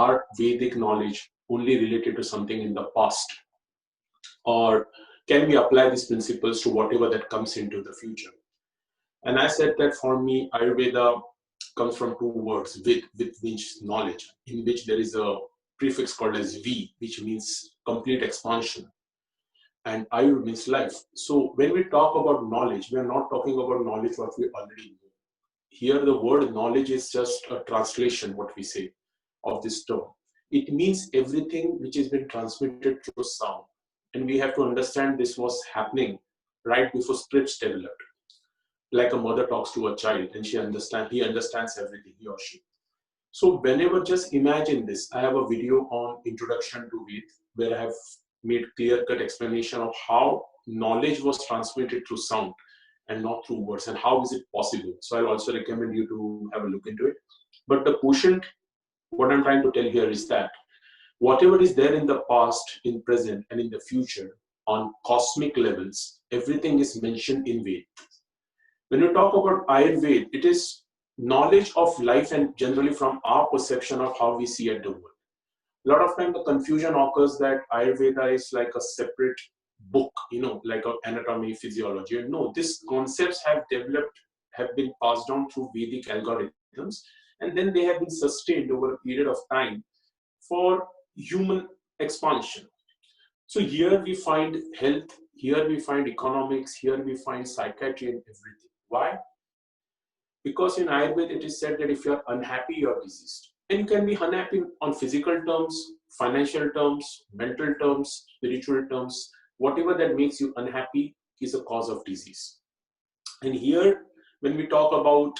our Vedic knowledge only related to something in the past? Or can we apply these principles to whatever that comes into the future? And I said that for me, Ayurveda comes from two words, with means knowledge, in which there is a prefix called as V, which means complete expansion, and Ayur means life. So when we talk about knowledge, we are not talking about knowledge what we already know. Here the word knowledge is just a translation, what we say, of this term. It means everything which has been transmitted through sound. And we have to understand this was happening right before scripts developed. Like a mother talks to a child and he understands everything, he or she. So whenever, just imagine this, I have a video on Introduction to Ved where I have made clear-cut explanation of how knowledge was transmitted through sound and not through words, and how is it possible. So I'll also recommend you to have a look into it. But the quotient, what I'm trying to tell here is that whatever is there in the past, in present, and in the future on cosmic levels, everything is mentioned in Ved. When we talk about Ayurveda, it is knowledge of life and generally from our perception of how we see at the world. A lot of time the confusion occurs that Ayurveda is like a separate book, like an anatomy, physiology. And no, these concepts have developed, have been passed down through Vedic algorithms, and then they have been sustained over a period of time for human expansion. So here we find health, here we find economics, here we find psychiatry and everything. Why? Because in Ayurveda it is said that if you are unhappy, you are diseased. And you can be unhappy on physical terms, financial terms, mental terms, spiritual terms. Whatever that makes you unhappy is a cause of disease. And here, when we talk about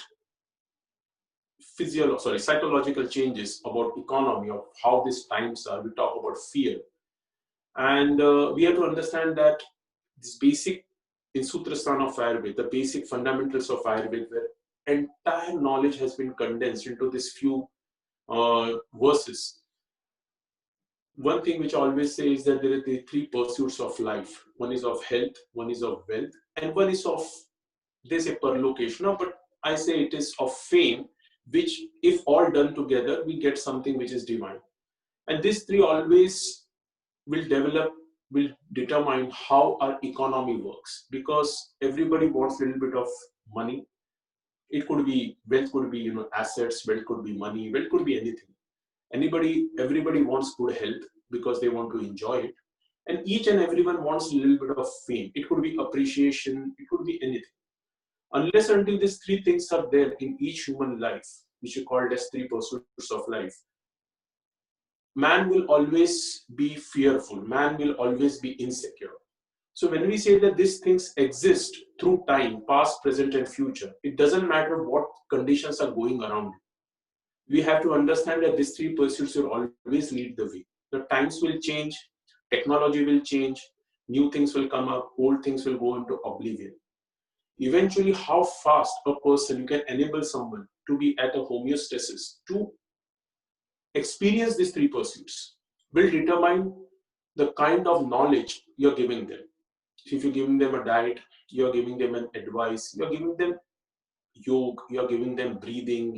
psychological changes, about economy, of how these times are, we talk about fear. And we have to understand that this basic, in Sutrasthana of Ayurveda, the basic fundamentals of Ayurveda, where entire knowledge has been condensed into these few verses. One thing which I always say is that there are the three pursuits of life. One is of health, one is of wealth, and one is of, they say, perlocation, but I say it is of fame, which if all done together, we get something which is divine. And these three always will determine how our economy works, because everybody wants a little bit of money. It could be wealth, could be assets, wealth could be money, wealth could be anything. Everybody wants good health because they want to enjoy it, and each and everyone wants a little bit of fame. It could be appreciation, it could be anything. Unless until these three things are there in each human life, which we call as three pursuits of life, man will always be fearful, man will always be insecure. So when we say that these things exist through time, past, present, and future, it doesn't matter what conditions are going around. We have to understand that these three pursuits will always lead the way. The times will change, technology will change, new things will come up, old things will go into oblivion. Eventually, how fast a person, you can enable someone to be at a homeostasis, to experience these three pursuits, will determine the kind of knowledge you're giving them. If you're giving them a diet, you're giving them an advice, you're giving them yoga, you're giving them breathing,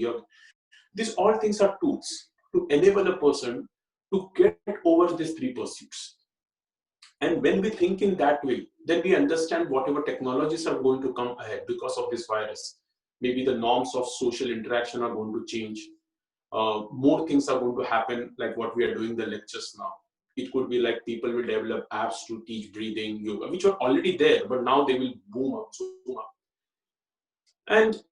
these all things are tools to enable a person to get over these three pursuits. And when we think in that way, then we understand whatever technologies are going to come ahead because of this virus. Maybe the norms of social interaction are going to change. More things are going to happen, like what we are doing the lectures now. It could be like people will develop apps to teach breathing, yoga, which are already there, but now they will boom up. And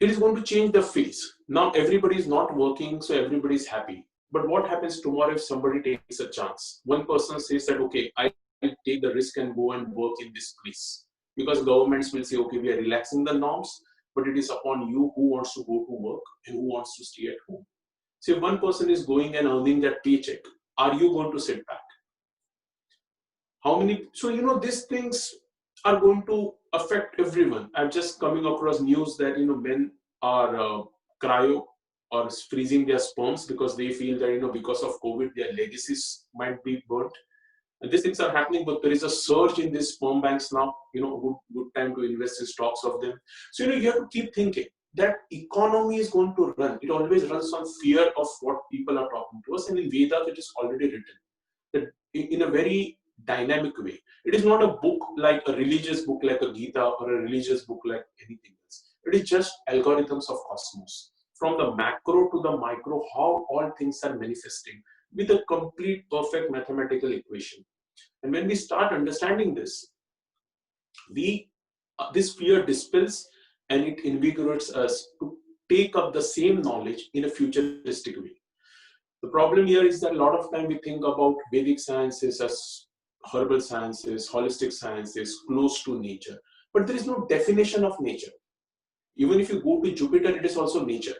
it is going to change the face. Now everybody is not working, so everybody is happy. But what happens tomorrow if somebody takes a chance? One person says that, okay, I will take the risk and go and work in this place. Because governments will say, okay, we are relaxing the norms, but it is upon you who wants to go to work and who wants to stay at home. So if one person is going and earning that paycheck, are you going to sit back? So these things are going to affect everyone. I'm just coming across news that men are cryo or freezing their sperms because they feel that because of COVID their legacies might be burnt. And these things are happening, but there is a surge in these sperm banks now. Good time to invest in stocks of them. So you have to keep thinking. that economy is going to run. It always runs on fear of what people are talking to us. And in Vedas, it is already written that in a very dynamic way. It is not a book like a religious book like a Gita or a religious book like anything else. It is just algorithms of cosmos. From the macro to the micro, how all things are manifesting with a complete perfect mathematical equation. And when we start understanding this, this fear dispels and it invigorates us to take up the same knowledge in a futuristic way. The problem here is that a lot of time we think about Vedic sciences as herbal sciences, holistic sciences, close to nature. But there is no definition of nature. Even if you go to Jupiter, it is also nature.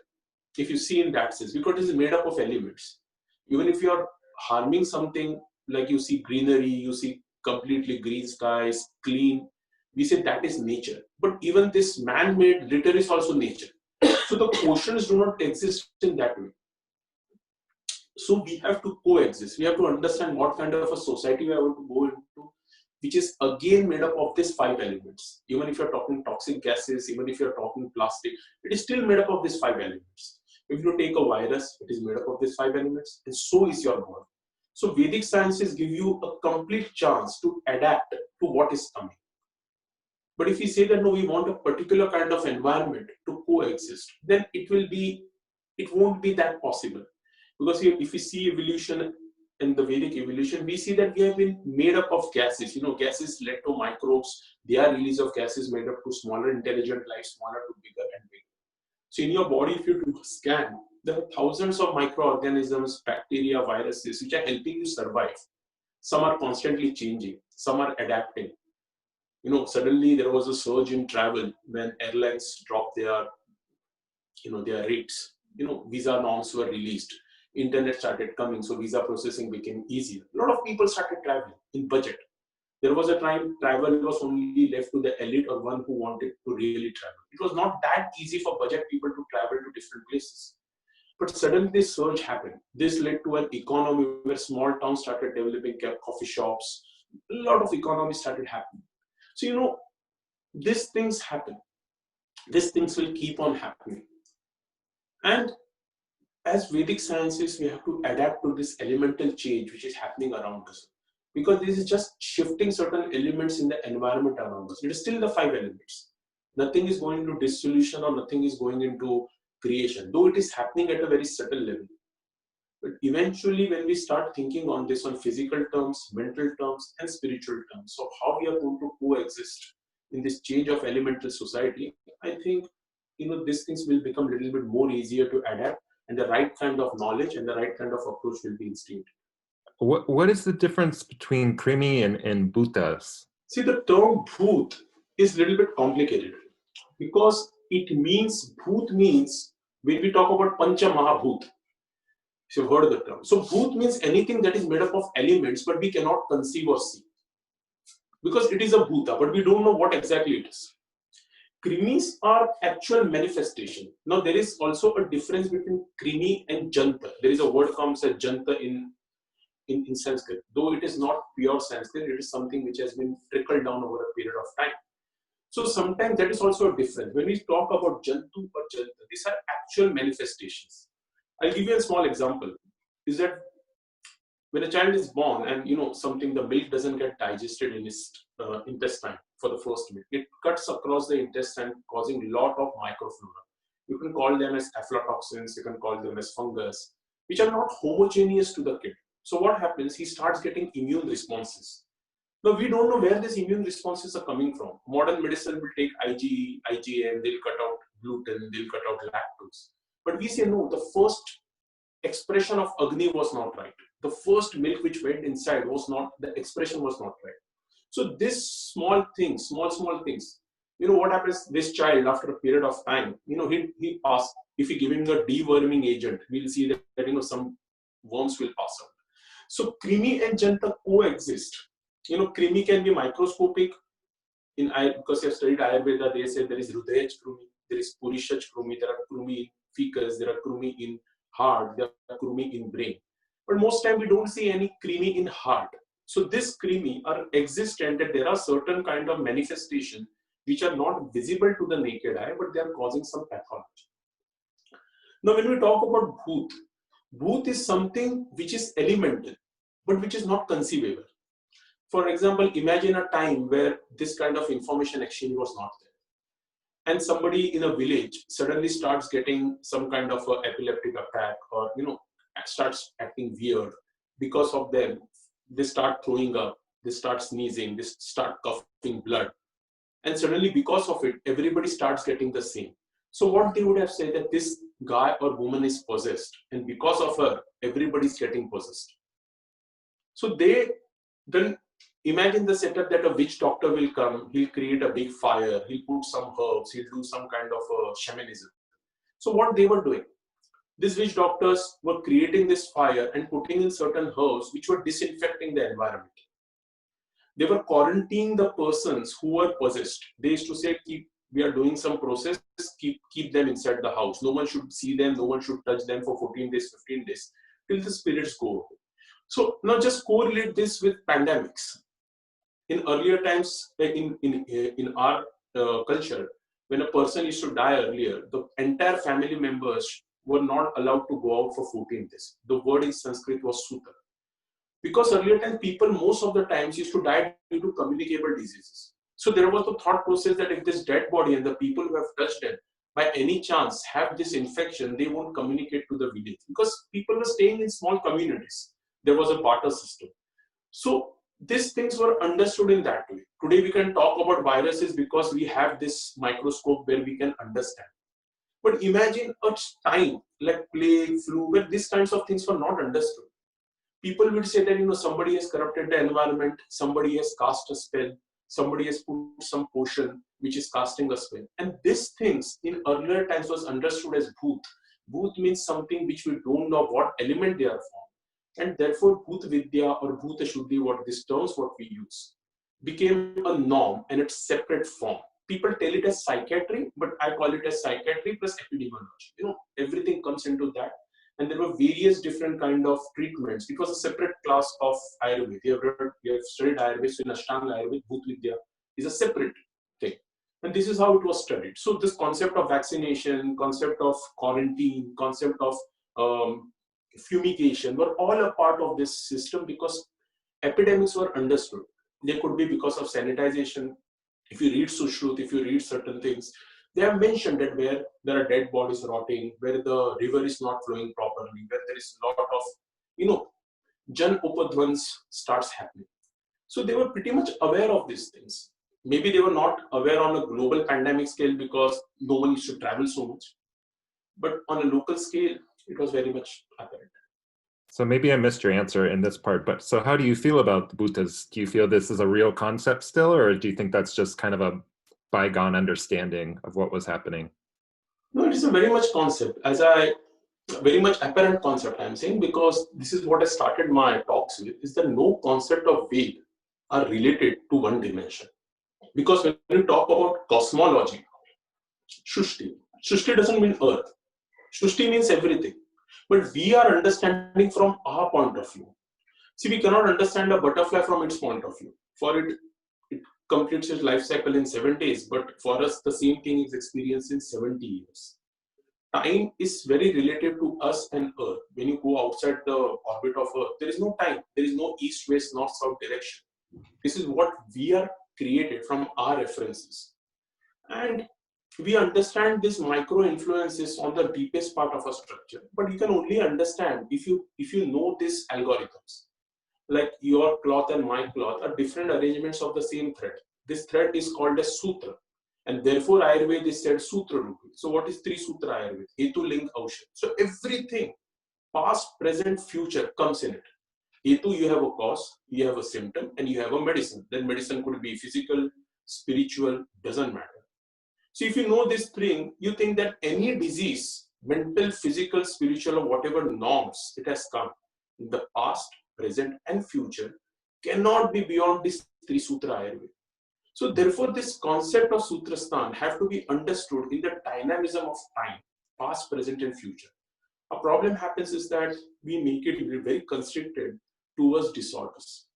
If you see in that sense, because it is made up of elements. Even if you are harming something, like you see greenery, you see completely green skies, clean, we say that is nature. But even this man-made litter is also nature. So the oceans do not exist in that way. So we have to coexist. We have to understand what kind of a society we are going to go into, which is again made up of these 5 elements. Even if you're talking toxic gases, even if you're talking plastic, it is still made up of these 5 elements. If you take a virus, it is made up of these 5 elements, and so is your body. So Vedic sciences give you a complete chance to adapt to what is coming. But if we say that no, we want a particular kind of environment to coexist, then it won't be that possible. Because if we see evolution in the Vedic evolution, we see that we have been made up of gases. Gases led to microbes. Their release of gases made up to smaller intelligent life, smaller to bigger and bigger. So in your body, if you do a scan, there are thousands of microorganisms, bacteria, viruses, which are helping you survive. Some are constantly changing. Some are adapting. Suddenly there was a surge in travel when airlines dropped their rates. Visa norms were released. Internet started coming, so visa processing became easier. A lot of people started traveling in budget. There was a time travel was only left to the elite or one who wanted to really travel. It was not that easy for budget people to travel to different places. But suddenly this surge happened. This led to an economy where small towns started developing coffee shops. A lot of economy started happening. So, these things happen. These things will keep on happening. And as Vedic sciences, we have to adapt to this elemental change which is happening around us. Because this is just shifting certain elements in the environment around us. It is still the 5 elements. Nothing is going into dissolution or nothing is going into creation, though it is happening at a very subtle level. But eventually, when we start thinking on this on physical terms, mental terms, and spiritual terms, of how we are going to coexist in this change of elemental society, I think these things will become a little bit more easier to adapt, and the right kind of knowledge and the right kind of approach will be instilled. What is the difference between Krimi and Bhutas? See, the term Bhut is a little bit complicated because Bhut means, when we talk about Pancha Mahabhut, if you've heard the term. So Bhut means anything that is made up of elements, but we cannot conceive or see. Because it is a Bhuta, but we don't know what exactly it is. Krimis are actual manifestation. Now there is also a difference between Krimi and Janta. There is a word comes as Janta in Sanskrit. Though it is not pure Sanskrit, it is something which has been trickled down over a period of time. So sometimes that is also a difference. When we talk about Jantu or Janta, these are actual manifestations. I'll give you a small example. Is that when a child is born and the milk doesn't get digested in his intestine for the first milk, it cuts across the intestine, causing a lot of microflora. You can call them as aflatoxins, you can call them as fungus, which are not homogeneous to the kid. So what happens? He starts getting immune responses. Now we don't know where these immune responses are coming from. Modern medicine will take IgE, IgM, they'll cut out gluten, they'll cut out lactose. But we say no, the first expression of Agni was not right. The first milk which went inside the expression was not right. So this small things, small things, what happens, this child after a period of time, he pass, if we give him the deworming agent, we'll see that some worms will pass out. So Krimi and Janta coexist. Krimi can be microscopic. Because you have studied Ayurveda, they say there is Hrudayaj Krumi, there is Purishaj Krumi, there are Krumi in fecus, there are Krumi in heart, there are Krumi in brain. But most time we don't see any Krimi in heart. So this Krimi are existent, that there are certain kind of manifestation which are not visible to the naked eye, but they are causing some pathology. Now, when we talk about bhoot, bhoot is something which is elemental, but which is not conceivable. For example, imagine a time where this kind of information exchange was not there, and somebody in a village suddenly starts getting some kind of a epileptic attack, or starts acting weird. Because of them, they start throwing up, they start sneezing, they start coughing blood, and suddenly because of it, everybody starts getting the same. So what they would have said, that this guy or woman is possessed, and because of her, everybody's getting possessed. So they then imagine the setup that a witch doctor will come, he'll create a big fire, he'll put some herbs, he'll do some kind of shamanism. So what they were doing, these witch doctors were creating this fire and putting in certain herbs which were disinfecting the environment. They were quarantining the persons who were possessed. They used to say, we are doing some process, keep them inside the house. No one should see them, no one should touch them for 14 days, 15 days, till the spirits go away. So now just correlate this with pandemics. In earlier times, in our culture, when a person used to die earlier, the entire family members were not allowed to go out for 14 days. The word in Sanskrit was sutra. Because earlier time, people most of the times used to die due to communicable diseases. So there was the thought process that if this dead body and the people who have touched it by any chance have this infection, they won't communicate to the village, because people were staying in small communities. There was a barter system. So these things were understood in that way. Today we can talk about viruses because we have this microscope where we can understand. But imagine a time like plague, flu, where these kinds of things were not understood. People would say that somebody has corrupted the environment, somebody has cast a spell, somebody has put some potion which is casting a spell. And these things in earlier times was understood as bhoot. Bhoot means something which we don't know what element they are from. And therefore, Bhoot Vidya or Bhoot Shuddhi, what these terms what we use, became a norm and its separate form. People tell it as psychiatry, but I call it as psychiatry plus epidemiology. Everything comes into that. And there were various different kind of treatments. It was a separate class of Ayurveda. You have studied Ayurveda, so in Ashtanga Ayurveda, Bhoot Vidya is a separate thing. And this is how it was studied. So this concept of vaccination, concept of quarantine, concept of fumigation were all a part of this system, because epidemics were understood. They could be because of sanitization. If you read Sushruta, if you read certain things, they have mentioned that where there are dead bodies rotting, where the river is not flowing properly, where there is a lot of, Jan Upadvans starts happening. So they were pretty much aware of these things. Maybe they were not aware on a global pandemic scale because no one used to travel so much. But on a local scale, it was very much apparent. So maybe I missed your answer in this part, but so how do you feel about the Bhutas? Do you feel this is a real concept still, or do you think that's just kind of a bygone understanding of what was happening? No, it is a very much concept, very much apparent concept I'm saying, because this is what I started my talks with, is that no concept of Ved are related to one dimension. Because when you talk about cosmology, Shushti doesn't mean earth. Shushti means everything. But we are understanding from our point of view. See, we cannot understand a butterfly from its point of view. For it completes its life cycle in 7 days, but for us, the same thing is experienced in 70 years. Time is very relative to us and Earth. When you go outside the orbit of Earth, there is no time. There is no east, west, north, south direction. This is what we are created from our references. And we understand these micro influences on the deepest part of a structure, but you can only understand if you know these algorithms. Like your cloth and my cloth are different arrangements of the same thread. This thread is called a sutra, and therefore Ayurveda is said sutra rupi. So what is Tri Sutra Ayurveda? Hetu, Ling, Aushad. So everything, past, present, future comes in it. Hetu, you have a cause, you have a symptom, and you have a medicine. Then medicine could be physical, spiritual, doesn't matter. So if you know this thing, you think that any disease, mental, physical, spiritual, or whatever norms it has come in the past, present, and future cannot be beyond this Tri Sutra Ayurveda. So therefore, this concept of Sutrasthana have to be understood in the dynamism of time, past, present, and future. A problem happens is that we make it very constricted towards disorders.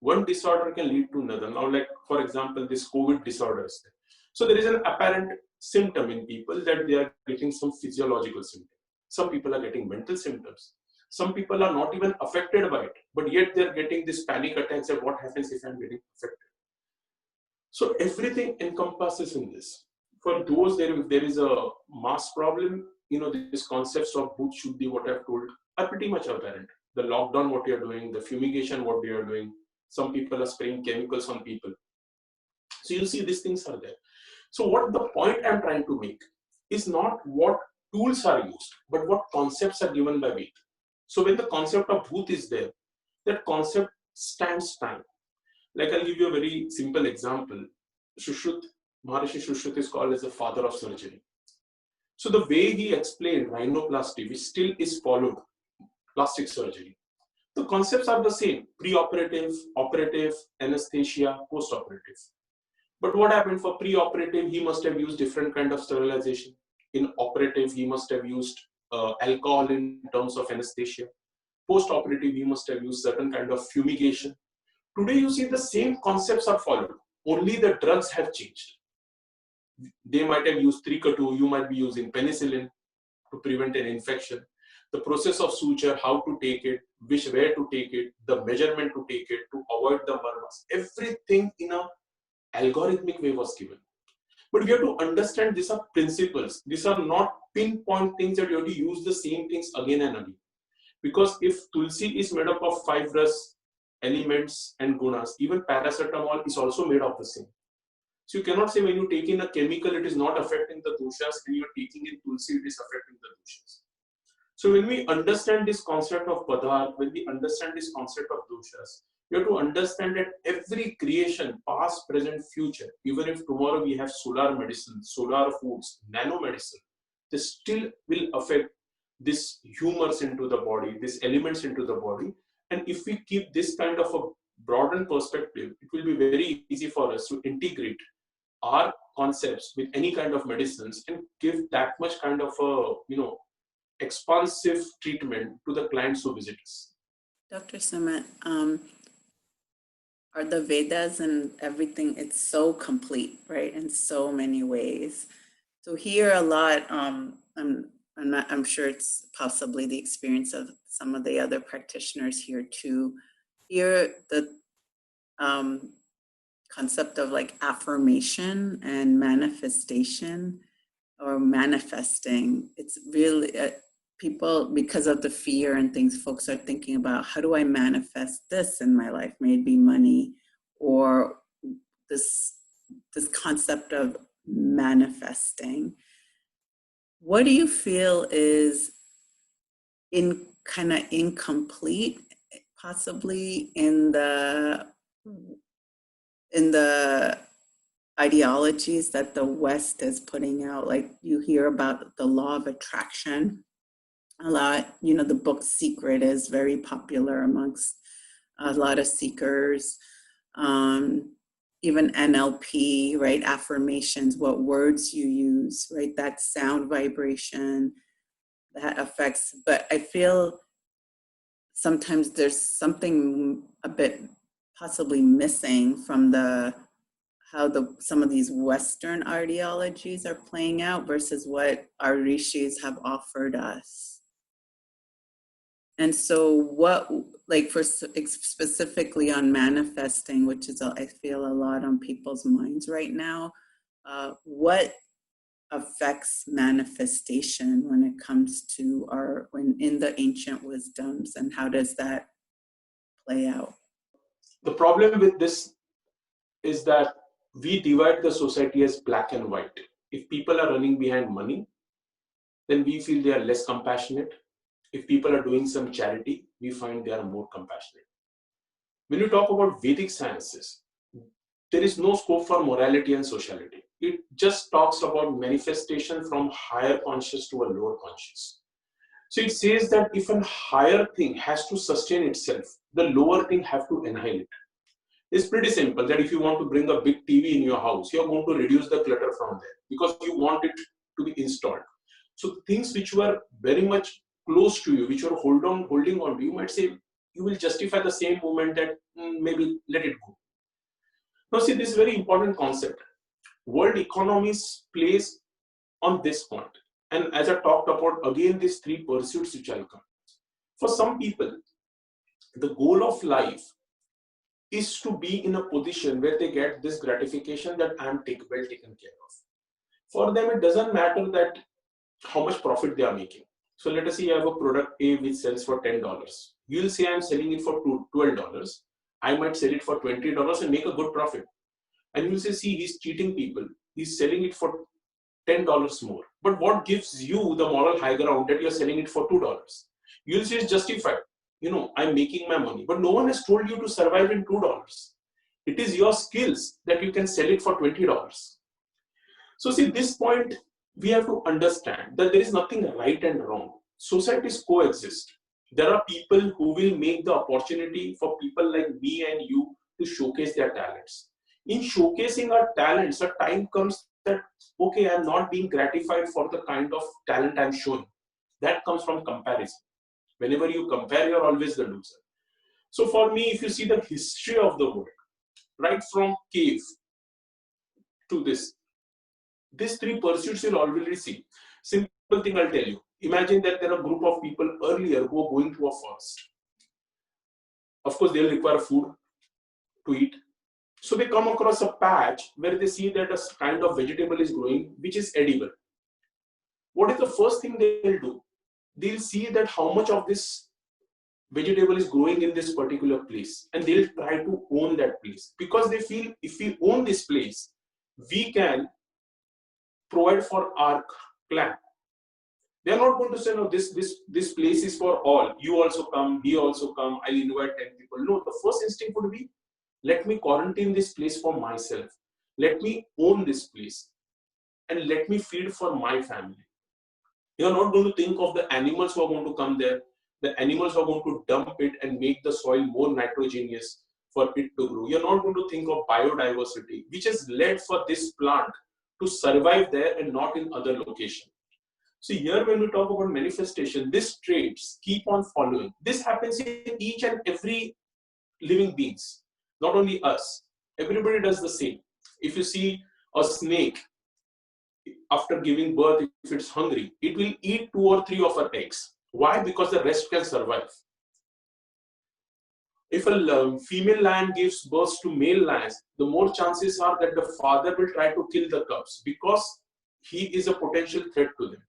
One disorder can lead to another. Now, like for example, this COVID disorders. So there is an apparent symptom in people that they are getting some physiological symptom. Some people are getting mental symptoms. Some people are not even affected by it, but yet they're getting this panic attacks at what happens if I'm getting affected. So everything encompasses in this. For those if there is a mass problem, these concepts of bhut shuddhi, what I've told, are pretty much apparent. The lockdown, what you're doing, the fumigation, what they are doing. Some people are spraying chemicals on people. So you see these things are there. So what the point I'm trying to make is not what tools are used, but what concepts are given by Ved. So when the concept of bhut is there, that concept stands time. Like I'll give you a very simple example. Shushruta, Maharishi Shushruta is called as the father of surgery. So the way he explained rhinoplasty, which still is followed, plastic surgery, the concepts are the same: pre-operative, operative, anesthesia, post-operative. But what happened for pre-operative? He must have used different kind of sterilization. In operative, he must have used alcohol in terms of anesthesia. Post-operative, he must have used certain kind of fumigation. Today, you see the same concepts are followed. Only the drugs have changed. They might have used 3-2, you might be using penicillin to prevent an infection. The process of suture, how to take it, where to take it, the measurement to take it, to avoid the marmas, everything in a algorithmic way was given. But we have to understand these are principles. These are not pinpoint things that you have to use the same things again and again. Because if tulsi is made up of 5 ras, elements and gunas, even paracetamol is also made of the same. So you cannot say when you take in a chemical, it is not affecting the doshas, and you're taking in tulsi, it is affecting the doshas. So when we understand this concept of padarth, when we understand this concept of doshas, you have to understand that every creation, past, present, future, even if tomorrow we have solar medicine, solar foods, nano medicine, this still will affect this humors into the body, these elements into the body. And if we keep this kind of a broadened perspective, it will be very easy for us to integrate our concepts with any kind of medicines and give that much kind of a, expansive treatment to the clients who visit us. Dr. Sumit, are the Vedas and everything, it's so complete, right, in so many ways. So here a lot, I'm sure it's possibly the experience of some of the other practitioners here too. Here, the concept of like affirmation and manifestation or manifesting, it's really, people, because of the fear and things, folks are thinking about, how do I manifest this in my life? Maybe money, or this concept of manifesting. What do you feel is kind of incomplete, possibly in the ideologies that the West is putting out? Like you hear about the law of attraction a lot. The book Secret is very popular amongst a lot of seekers. Even NLP, right? Affirmations, what words you use, right? That sound vibration that affects, but I feel sometimes there's something a bit possibly missing from how some of these Western ideologies are playing out versus what our rishis have offered us. And so what, like for specifically on manifesting, which is I feel a lot on people's minds right now, what affects manifestation when it comes to when in the ancient wisdoms, and how does that play out? The problem with this is that we divide the society as black and white. If people are running behind money, then we feel they are less compassionate. If people are doing some charity, we find they are more compassionate. When you talk about Vedic sciences, there is no scope for morality and sociality. It just talks about manifestation from higher conscious to a lower conscious. So it says that if a higher thing has to sustain itself, the lower thing have to annihilate. It's pretty simple that if you want to bring a big TV in your house, you're going to reduce the clutter from there because you want it to be installed. So things which were very much close to you, which you are holding on to, you might say, you will justify the same moment that maybe let it go. Now see, this is a very important concept. world economies plays on this point. And as I talked about, again, these three pursuits which I'll come. For some people, the goal of life is to be in a position where they get this gratification that I'm well taken care of. For them, it doesn't matter that how much profit they are making. So let us say you have a product A which sells for $10. You'll say I'm selling it for $12. I might sell it for $20 and make a good profit. And you'll say, see, he's cheating people. He's selling it for $10 more. But what gives you the moral high ground that you're selling it for $2? You'll say it's justified. You know, I'm making my money. But no one has told you to survive in $2. It is your skills that you can sell it for $20. So see, this point, we have to understand that there is nothing right and wrong. Societies coexist. There are people who will make the opportunity for people like me and you to showcase their talents. In showcasing our talents, a time comes that, okay, I'm not being gratified for the kind of talent I'm showing. That comes from comparison. Whenever you compare, you're always the loser. So for me, if you see the history of the world, right from cave to this, these three pursuits you'll already see. Simple thing I'll tell you. Imagine that there are a group of people earlier who are going to a forest. Of course, they'll require food to eat. So they come across a patch where they see that a kind of vegetable is growing, which is edible. What is the first thing they'll do? They'll see that how much of this vegetable is growing in this particular place, and they'll try to own that place because they feel if we own this place, we can provide for our clan. They are not going to say, no, this place is for all. You also come, he also come, I'll invite 10 people. No, the first instinct would be, let me quarantine this place for myself. Let me own this place and let me feed for my family. You're not going to think of the animals who are going to come there. The animals are going to dump it and make the soil more nitrogenous for it to grow. You're not going to think of biodiversity, which has led for this plant to survive there and not in other locations. So here when we talk about manifestation, these traits keep on following. This happens in each and every living beings, not only us. Everybody does the same. If you see a snake, after giving birth, if it's hungry, it will eat 2 or 3 of her eggs. Why? Because the rest can survive. If a female lion gives birth to male lions, the more chances are that the father will try to kill the cubs because he is a potential threat to them.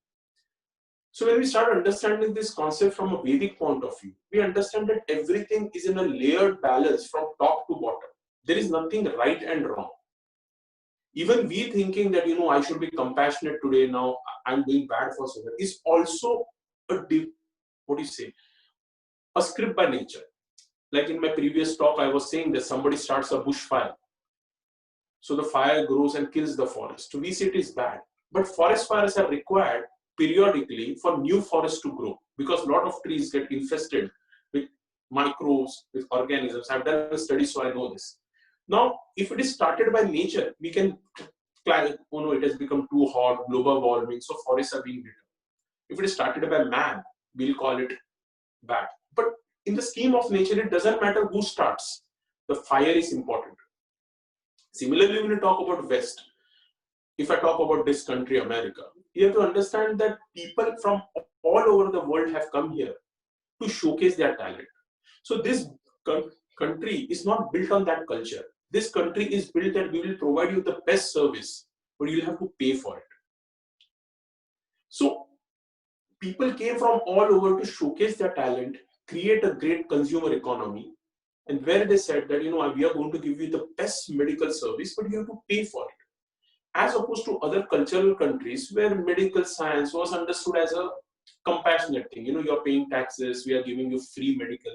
So when we start understanding this concept from a Vedic point of view, we understand that everything is in a layered balance from top to bottom. There is nothing right and wrong. Even we thinking that, I should be compassionate today, now I'm doing bad for someone, is also a script by nature. Like in my previous talk, I was saying that somebody starts a bushfire. So the fire grows and kills the forest. We see it is bad. But forest fires are required periodically for new forests to grow because a lot of trees get infested with microbes, with organisms. I've done a study, so I know this. Now, if it is started by nature, we can plan, it has become too hot, global warming, so forests are being eaten. If it is started by man, we'll call it bad. But in the scheme of nature, it doesn't matter who starts. The fire is important. Similarly, when you talk about West, if I talk about this country, America, you have to understand that people from all over the world have come here to showcase their talent. So this country is not built on that culture. This country is built that we will provide you the best service, but you'll have to pay for it. So people came from all over to showcase their talent, create a great consumer economy, and where they said that, we are going to give you the best medical service, but you have to pay for it. As opposed to other cultural countries where medical science was understood as a compassionate thing. You're paying taxes, we are giving you free medical.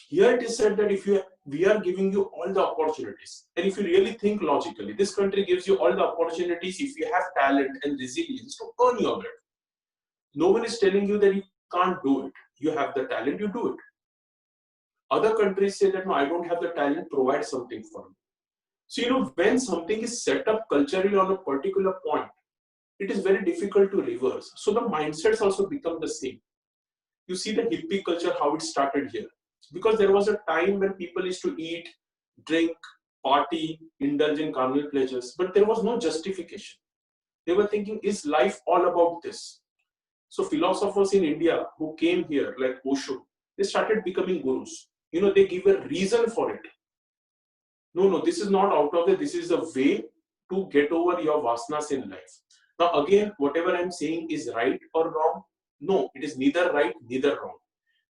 Here it is said that we are giving you all the opportunities. And if you really think logically, this country gives you all the opportunities if you have talent and resilience to earn your bread. No one is telling you that you can't do it. You have the talent, you do it. Other countries say that, no, I don't have the talent, provide something for me. So, when something is set up culturally on a particular point, it is very difficult to reverse. So the mindsets also become the same. You see the hippie culture, how it started here. Because there was a time when people used to eat, drink, party, indulge in carnal pleasures, but there was no justification. They were thinking, is life all about this? So philosophers in India who came here, like Osho, they started becoming gurus. They give a reason for it. No, this is not out of it. This is a way to get over your vasanas in life. Now again, whatever I'm saying is right or wrong. No, it is neither right, neither wrong.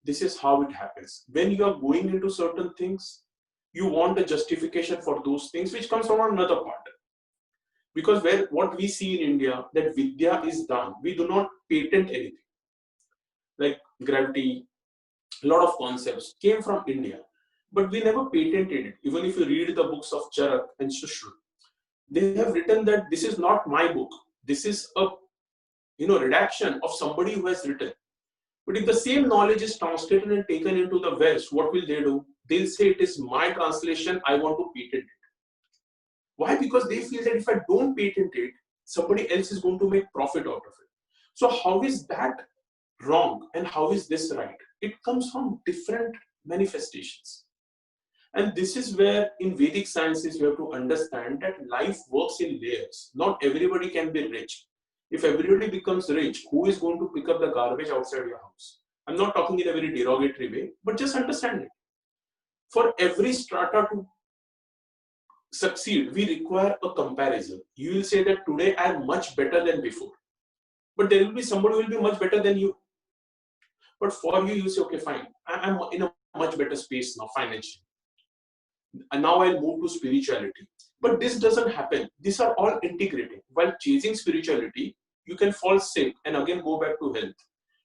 This is how it happens. When you are going into certain things, you want a justification for those things, which comes from another part. Because what we see in India, that Vidya is done. We do not patent anything. Like gravity, a lot of concepts came from India. But we never patented it. Even if you read the books of Charak and Sushruta, they have written that this is not my book. This is a redaction of somebody who has written. But if the same knowledge is translated and taken into the West, what will they do? They'll say it is my translation, I want to patent it. Why? Because they feel that if I don't patent it, somebody else is going to make profit out of it. So how is that wrong and how is this right? It comes from different manifestations. And this is where in Vedic sciences you have to understand that life works in layers. Not everybody can be rich. If everybody becomes rich, who is going to pick up the garbage outside your house? I'm not talking in a very derogatory way, but just understand it. For every strata to succeed, we require a comparison. You will say that today I am much better than before. But there will be somebody who will be much better than you. But for you, you say, okay, fine. I'm in a much better space now, financially. And now I'll move to spirituality. But this doesn't happen. These are all integrating. While chasing spirituality, you can fall sick and again go back to health.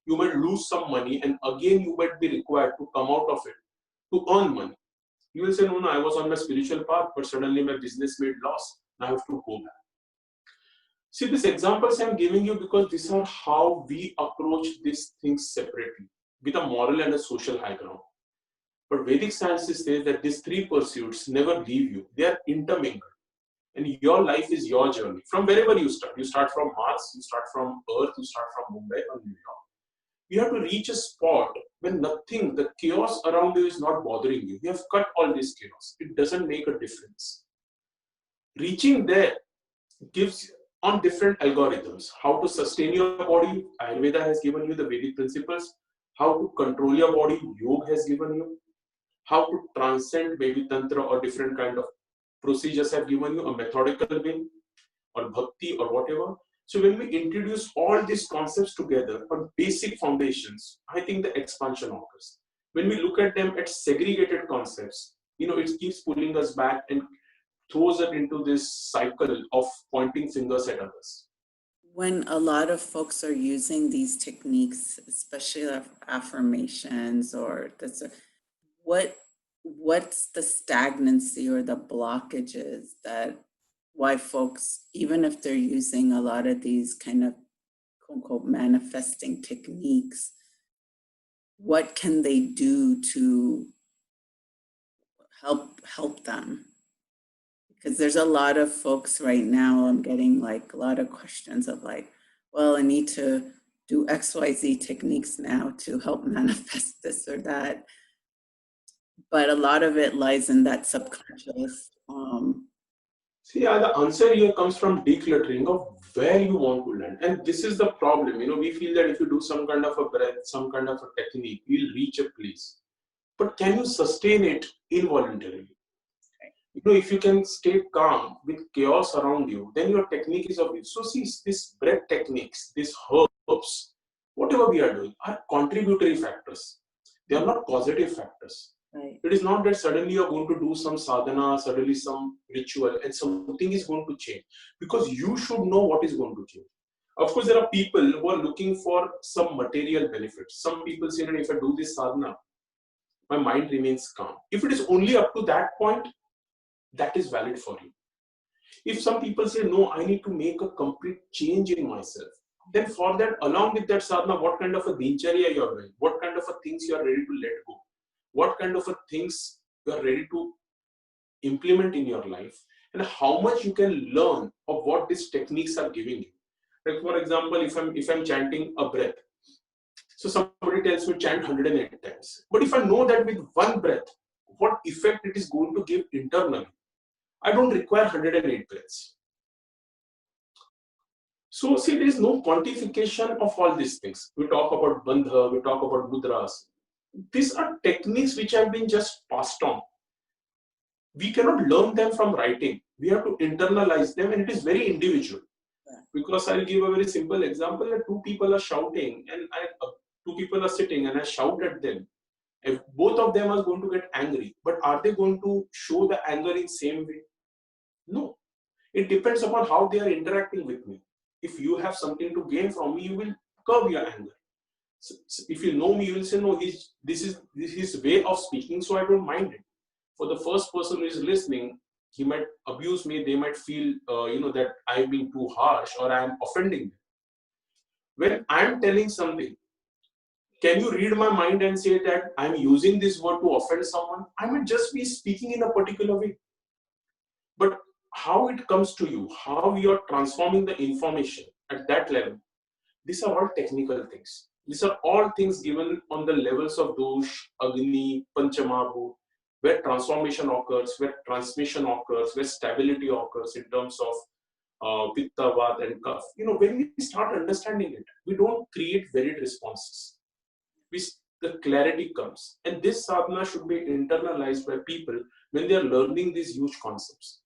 You might lose some money and again you might be required to come out of it to earn money. You will say, no, I was on my spiritual path, but suddenly my business made loss. Now I have to go back. See, these examples I'm giving you because these are how we approach these things separately with a moral and a social high ground. But Vedic sciences say that these three pursuits never leave you. They are intermingled. And your life is your journey. From wherever you start. You start from Mars, you start from Earth, you start from Mumbai or New York. You have to reach a spot when nothing, the chaos around you is not bothering you. You have cut all this chaos. It doesn't make a difference. Reaching there gives on different algorithms. How to sustain your body, Ayurveda has given you the Vedic principles. How to control your body, Yoga has given you. How to transcend, maybe Tantra or different kind of procedures have given you a methodical way or bhakti or whatever. So when we introduce all these concepts together on basic foundations, I think the expansion occurs. When we look at them at segregated concepts, it keeps pulling us back and throws us into this cycle of pointing fingers at others. When a lot of folks are using these techniques, especially affirmations or this, what's the stagnancy or the blockages that why folks, even if they're using a lot of these kind of quote unquote manifesting techniques, what can they do to help them? Because there's a lot of folks right now, I'm getting like a lot of questions of like, well, I need to do XYZ techniques now to help manifest this or that. But a lot of it lies in that subconscious. See, the answer here comes from decluttering of where you want to land. And this is the problem. We feel that if you do some kind of a breath, some kind of a technique, you'll reach a place. But can you sustain it involuntarily? If you can stay calm with chaos around you, then your technique is obvious. So see, these breath techniques, these herbs, whatever we are doing, are contributory factors. They are not causative factors. Right. It is not that suddenly you're going to do some sadhana, suddenly some ritual, and something is going to change. Because you should know what is going to change. Of course, there are people who are looking for some material benefits. Some people say that if I do this sadhana, my mind remains calm. If it is only up to that point, that is valid for you. If some people say, no, I need to make a complete change in myself, then for that, along with that sadhana, what kind of a dincharya you are doing, what kind of a things you are ready to let go, what kind of a things you are ready to implement in your life, and how much you can learn of what these techniques are giving you. Like for example, if I'm chanting a breath, so somebody tells me chant 108 times. But if I know that with one breath, what effect it is going to give internally, I don't require 108 breaths. So see, there is no quantification of all these things. We talk about bandha, we talk about mudras. These are techniques which have been just passed on. We cannot learn them from writing. We have to internalize them, and it is very individual. Because I'll give a very simple example. Two people are shouting, and two people are sitting, and I shout at them. If both of them are going to get angry, but are they going to show the anger in same way? No. It depends upon how they are interacting with me. If you have something to gain from me, you will curb your anger. So if you know me, you will say, no, this is his way of speaking, so I don't mind it. For the first person who is listening, he might abuse me. They might feel, that I'm being too harsh or I'm offending them. When I'm telling something, can you read my mind and say that I'm using this word to offend someone? I might just be speaking in a particular way. But how it comes to you, how you're transforming the information at that level, these are all technical things. These are all things given on the levels of Dosh, Agni, Panchamabhut, where transformation occurs, where transmission occurs, where stability occurs in terms of Pitta, Vata, and Kapha. When we start understanding it, we don't create varied responses. The clarity comes. And this sadhana should be internalized by people when they are learning these huge concepts.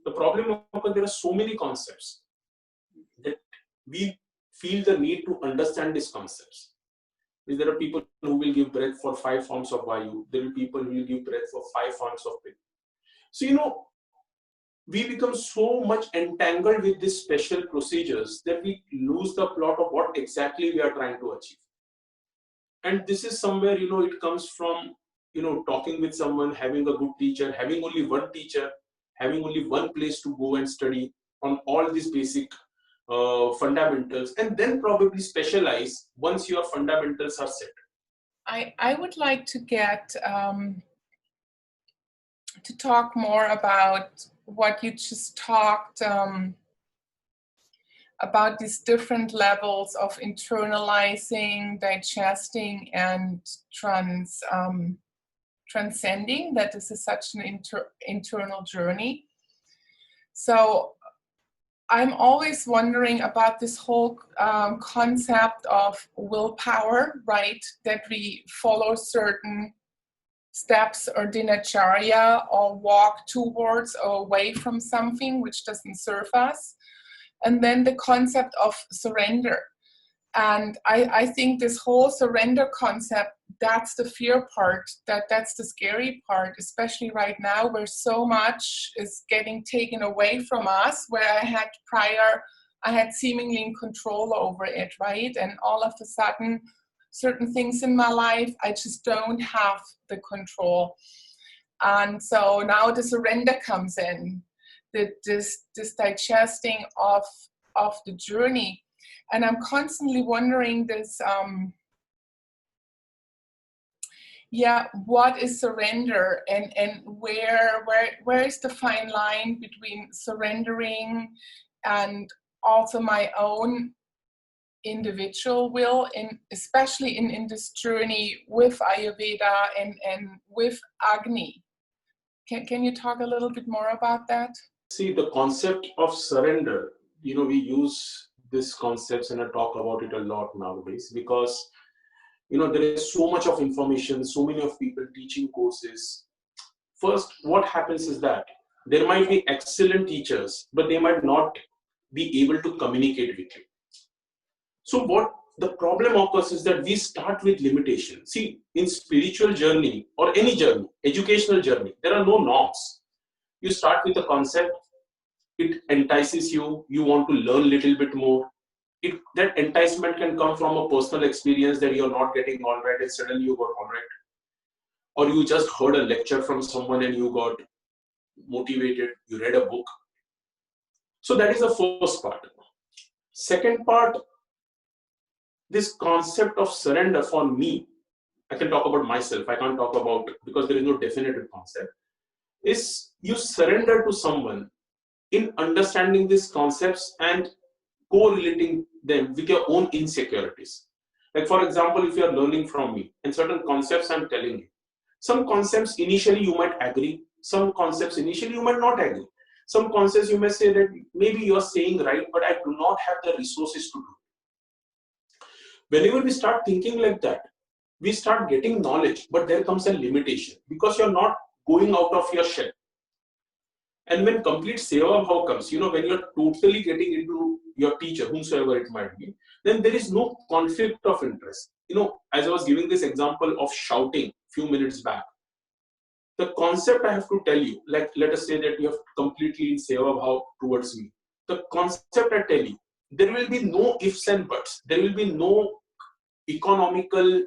The problem is there are so many concepts that we feel the need to understand these concepts. There are people who will give breath for 5 forms of Vayu. There will be people who will give breath for 5 forms of Pitta. So, we become so much entangled with these special procedures that we lose the plot of what exactly we are trying to achieve. And this is somewhere, it comes from, talking with someone, having a good teacher, having only one teacher, having only one place to go and study on all these basic fundamentals, and then probably specialize once your fundamentals are set. I would like to get to talk more about what you just talked about these different levels of internalizing, digesting, and transcending, that this is such an internal journey. So I'm always wondering about this whole concept of willpower, right? That we follow certain steps or dinacharya or walk towards or away from something which doesn't serve us. And then the concept of surrender. And I think this whole surrender concept, that's the fear part, that's the scary part, especially right now where so much is getting taken away from us, where I had seemingly in control over it, right? And all of a sudden, certain things in my life, I just don't have the control. And so now the surrender comes in, this digesting of the journey. And I'm constantly wondering this, what is surrender, and where is the fine line between surrendering and also my own individual will, especially in this journey with Ayurveda and with Agni. Can you talk a little bit more about that? See, the concept of surrender, we use these concepts and I talk about it a lot nowadays because, there is so much of information, so many of people teaching courses. First, what happens is that there might be excellent teachers, but they might not be able to communicate with you. So what the problem occurs is that we start with limitation. See, in spiritual journey or any journey, educational journey, there are no norms. You start with a concept, it entices you, you want to learn a little bit more. That enticement can come from a personal experience that you're not getting all right and suddenly you got all right. Or you just heard a lecture from someone and you got motivated, you read a book. So that is the first part. Second part, this concept of surrender for me, I can talk about myself, I can't talk about, because there is no definitive concept, is you surrender to someone in understanding these concepts and correlating them with your own insecurities. Like for example, if you are learning from me and certain concepts I'm telling you, some concepts initially you might agree, some concepts initially you might not agree. Some concepts you may say that maybe you're saying right, but I do not have the resources to do it. Whenever we start thinking like that, we start getting knowledge, but there comes a limitation because you're not going out of your shell. And when complete seva bhav comes, when you're totally getting into your teacher, whomsoever it might be, then there is no conflict of interest. As I was giving this example of shouting few minutes back, the concept I have to tell you, like let us say that you have completely in seva bhav towards me. The concept I tell you, there will be no ifs and buts. There will be no economical,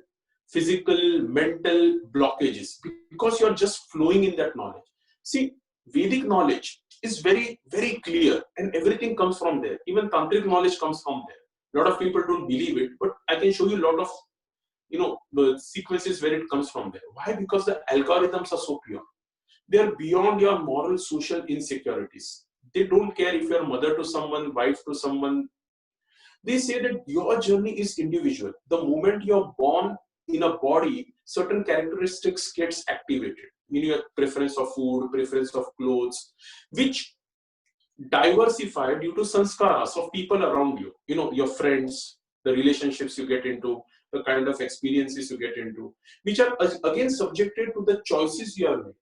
physical, mental blockages because you're just flowing in that knowledge. See, Vedic knowledge is very, very clear and everything comes from there. Even Tantric knowledge comes from there. A lot of people don't believe it, but I can show you a lot of, the sequences where it comes from there. Why? Because the algorithms are so pure. They are beyond your moral, social insecurities. They don't care if you're mother to someone, wife to someone. They say that your journey is individual. The moment you're born in a body, certain characteristics gets activated. Meaning your preference of food, preference of clothes, which diversify due to sanskaras of people around you. Your friends, the relationships you get into, the kind of experiences you get into, which are again subjected to the choices you have made.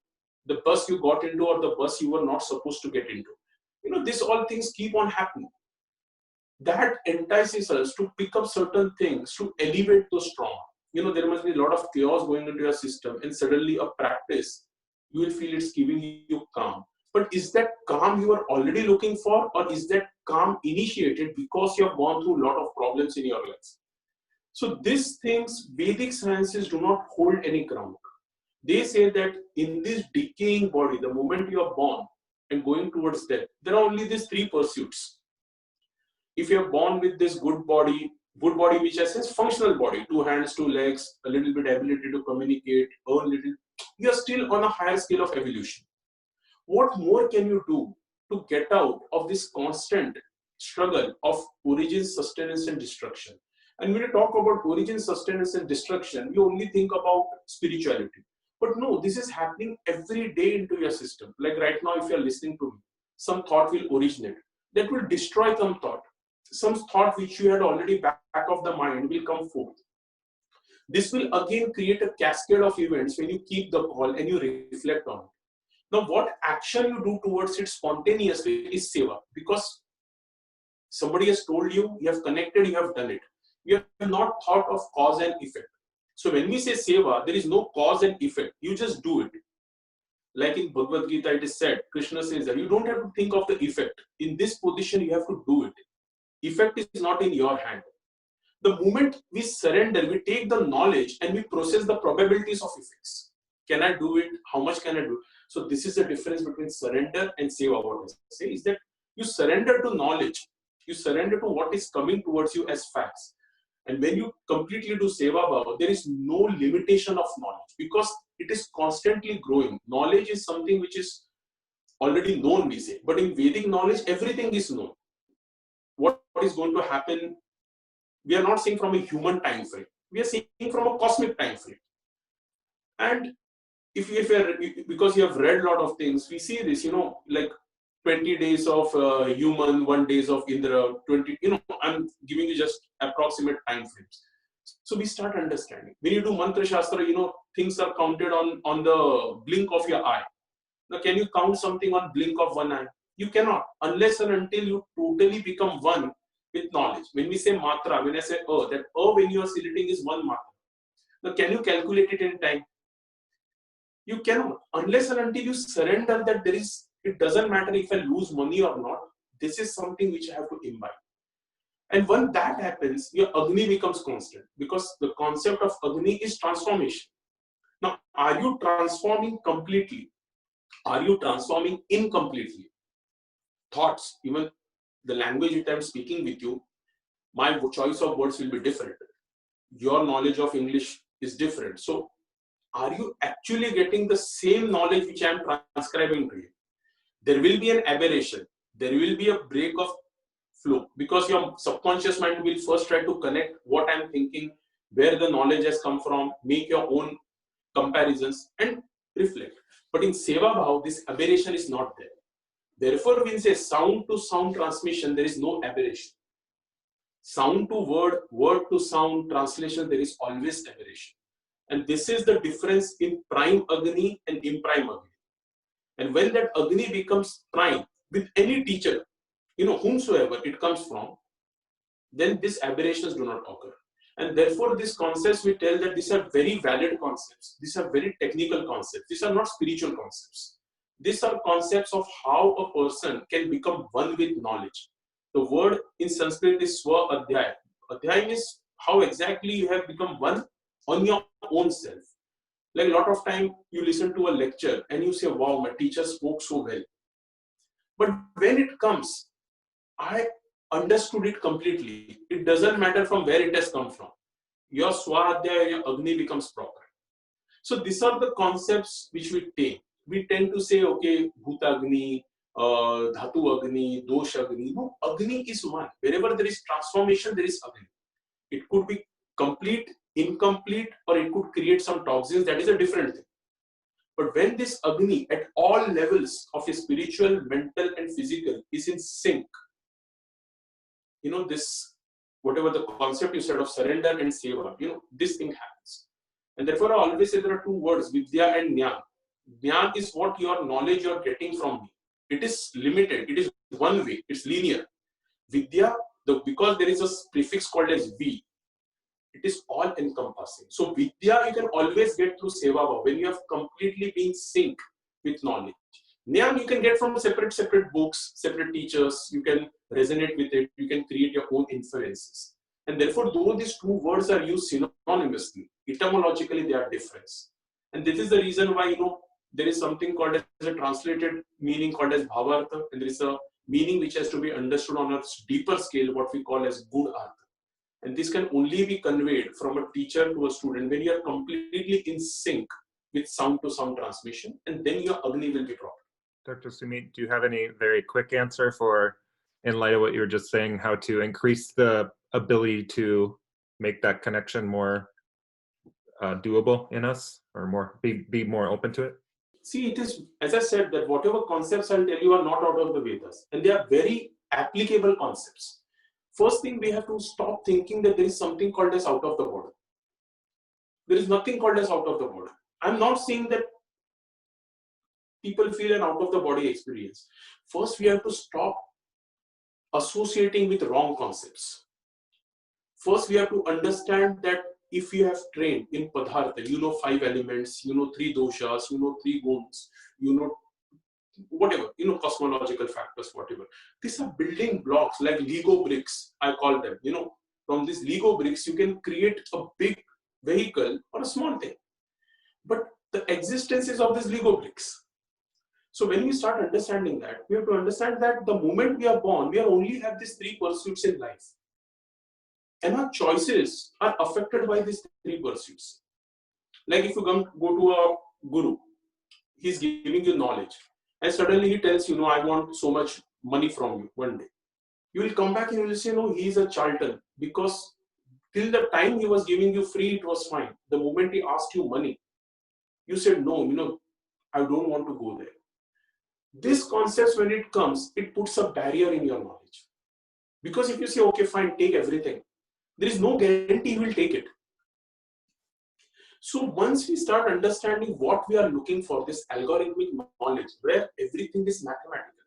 The bus you got into or the bus you were not supposed to get into. These all things keep on happening. That entices us to pick up certain things to elevate those trauma. There must be a lot of chaos going into your system, and suddenly a practice, you will feel it's giving you calm. But is that calm you are already looking for, or is that calm initiated because you have gone through a lot of problems in your life? So these things, Vedic sciences do not hold any ground. They say that in this decaying body, the moment you are born and going towards death, there are only these three pursuits. If you are born with this good body which I say is functional body, 2 hands, 2 legs, a little bit ability to communicate, earn little, you are still on a higher scale of evolution. What more can you do to get out of this constant struggle of origin, sustenance and destruction? And when you talk about origin, sustenance and destruction, you only think about spirituality. But no, this is happening every day into your system. Like right now, if you are listening to me, some thought will originate. That will destroy some thought. Some thought which you had already back of the mind will come forth. This will again create a cascade of events when you keep the call and you reflect on it. Now, what action you do towards it spontaneously is seva. Because somebody has told you, you have connected, you have done it. You have not thought of cause and effect. So when we say seva, there is no cause and effect. You just do it. Like in Bhagavad Gita, it is said, Krishna says that you don't have to think of the effect. In this position, you have to do it. Effect is not in your hand. The moment we surrender, we take the knowledge and we process the probabilities of effects. Can I do it? How much can I do? So this is the difference between surrender and seva. What I say is that you surrender to knowledge. You surrender to what is coming towards you as facts. And when you completely do seva bhava, there is no limitation of knowledge because it is constantly growing. Knowledge is something which is already known, we say. But in Vedic knowledge, everything is known. What is going to happen, we are not seeing from a human time frame. We are seeing from a cosmic time frame. And because you have read a lot of things, we see this, like 20 days of human, 1 days of Indra, 20, I'm giving you just approximate time frames. So we start understanding. When you do Mantra Shastra, things are counted on the blink of your eye. Now, can you count something on blink of one eye? You cannot, unless and until you totally become one with knowledge. When we say matra, when I say that when you are sitting is one matra. Now, can you calculate it in time? You cannot, unless and until you surrender that it doesn't matter if I lose money or not. This is something which I have to imbibe. And when that happens, your Agni becomes constant because the concept of Agni is transformation. Now, are you transforming completely? Are you transforming incompletely? Thoughts, even the language which I am speaking with you, my choice of words will be different. Your knowledge of English is different. So, are you actually getting the same knowledge which I am transcribing to you? There will be an aberration. There will be a break of flow because your subconscious mind will first try to connect what I am thinking, where the knowledge has come from, make your own comparisons and reflect. But in Seva Bhav, this aberration is not there. Therefore, when we say sound to sound transmission, there is no aberration. Sound to word, word to sound translation, there is always aberration. And this is the difference in prime Agni and imprime Agni. And when that Agni becomes prime with any teacher, whomsoever it comes from, then these aberrations do not occur. And therefore, these concepts, we tell that these are very valid concepts. These are very technical concepts. These are not spiritual concepts. These are concepts of how a person can become one with knowledge. The word in Sanskrit is Swa Adhyay. Adhyay is how exactly you have become one on your own self. Like a lot of time you listen to a lecture and you say, wow, my teacher spoke so well. But when it comes, I understood it completely. It doesn't matter from where it has come from. Your Swadhyaya, your Agni becomes proper. So these are the concepts which we take. We tend to say, okay, Bhutagni, Dhatu Agni, Dosh Agni. No, Agni is one. Wherever there is transformation, there is Agni. It could be complete, incomplete, or it could create some toxins. That is a different thing. But when this Agni at all levels of a spiritual, mental, and physical is in sync, this, whatever the concept you said of surrender and seva, this thing happens. And therefore, I always say there are two words, Vidya and Jnana. Jnana is what your knowledge you are getting from me. It is limited. It is one way. It's linear. Vidya, because there is a prefix called as V, it is all encompassing. So Vidya you can always get through Seva when you have completely been sync with knowledge. Jnana you can get from separate books, separate teachers. You can resonate with it. You can create your own inferences. And therefore, though these two words are used synonymously, etymologically they are different. And this is the reason why, there is something called as a translated meaning called as Bhavartha, and there is a meaning which has to be understood on a deeper scale, what we call as Gud Artha. And this can only be conveyed from a teacher to a student when you are completely in sync with sound to sound transmission, and then your Agni will be proper. Dr. Sumit, do you have any very quick answer for, in light of what you were just saying, how to increase the ability to make that connection more doable in us, or more be more open to it? See, it is, as I said, that whatever concepts I'll tell you are not out of the Vedas, and they are very applicable concepts. First thing, we have to stop thinking that there is something called as out of the body. There is nothing called as out of the body. I'm not saying that people feel an out of the body experience. First, we have to stop associating with wrong concepts. First, we have to understand that if you have trained in Padartha, 5 elements, 3 doshas, 3 guns, whatever, cosmological factors, whatever. These are building blocks like Lego bricks, I call them. From these Lego bricks, you can create a big vehicle or a small thing. But the existence is of these Lego bricks. So when we start understanding that, we have to understand that the moment we are born, we only have these 3 pursuits in life. And our choices are affected by these 3 pursuits. Like if you go to a guru, he's giving you knowledge. And suddenly he tells you, I want so much money from you one day. You will come back and you will say, no, he is a charlatan. Because till the time he was giving you free, it was fine. The moment he asked you money, you said, no, I don't want to go there. This concept, when it comes, it puts a barrier in your knowledge. Because if you say, okay, fine, take everything, there is no guarantee he will take it. So once we start understanding what we are looking for, this algorithmic knowledge, where everything is mathematical.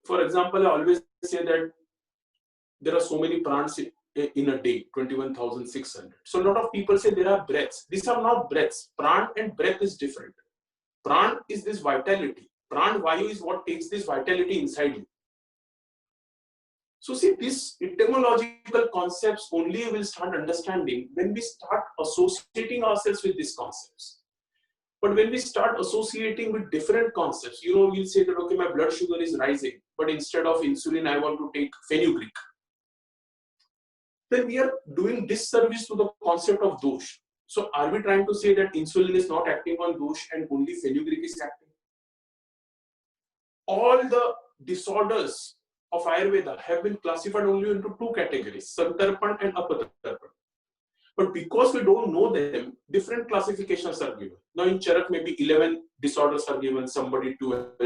For example, I always say that there are so many prans in a day, 21,600. So a lot of people say there are breaths. These are not breaths. Pran and breath is different. Pran is this vitality. Pran Vayu is what takes this vitality inside you. So see, these etymological concepts only will start understanding when we start associating ourselves with these concepts. But when we start associating with different concepts, we'll say that, okay, my blood sugar is rising, but instead of insulin, I want to take fenugreek. Then we are doing disservice to the concept of dosh. So are we trying to say that insulin is not acting on dosh and only fenugreek is acting? All the disorders of Ayurveda have been classified only into 2 categories, Santarpan and Apatarpan. But because we don't know them, different classifications are given. Now in Charak, maybe 11 disorders are given, somebody 12,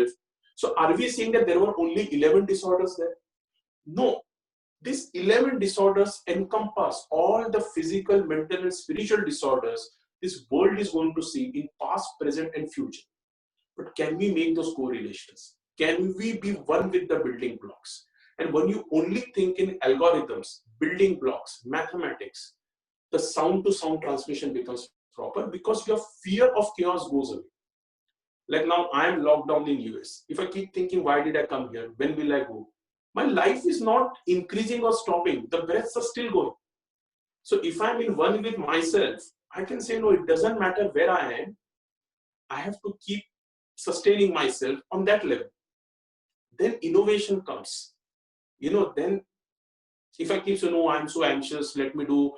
So are we saying that there were only 11 disorders there? No. These 11 disorders encompass all the physical, mental, and spiritual disorders this world is going to see in past, present, and future. But can we make those correlations? Can we be one with the building blocks? And when you only think in algorithms, building blocks, mathematics, the sound-to-sound transmission becomes proper because your fear of chaos goes away. Like now, I am locked down in US. If I keep thinking, why did I come here? When will I go? My life is not increasing or stopping. The breaths are still going. So if I'm in one with myself, I can say, no, it doesn't matter where I am. I have to keep sustaining myself on that level. Then innovation comes. Then if I keep saying, no, I'm so anxious, let me do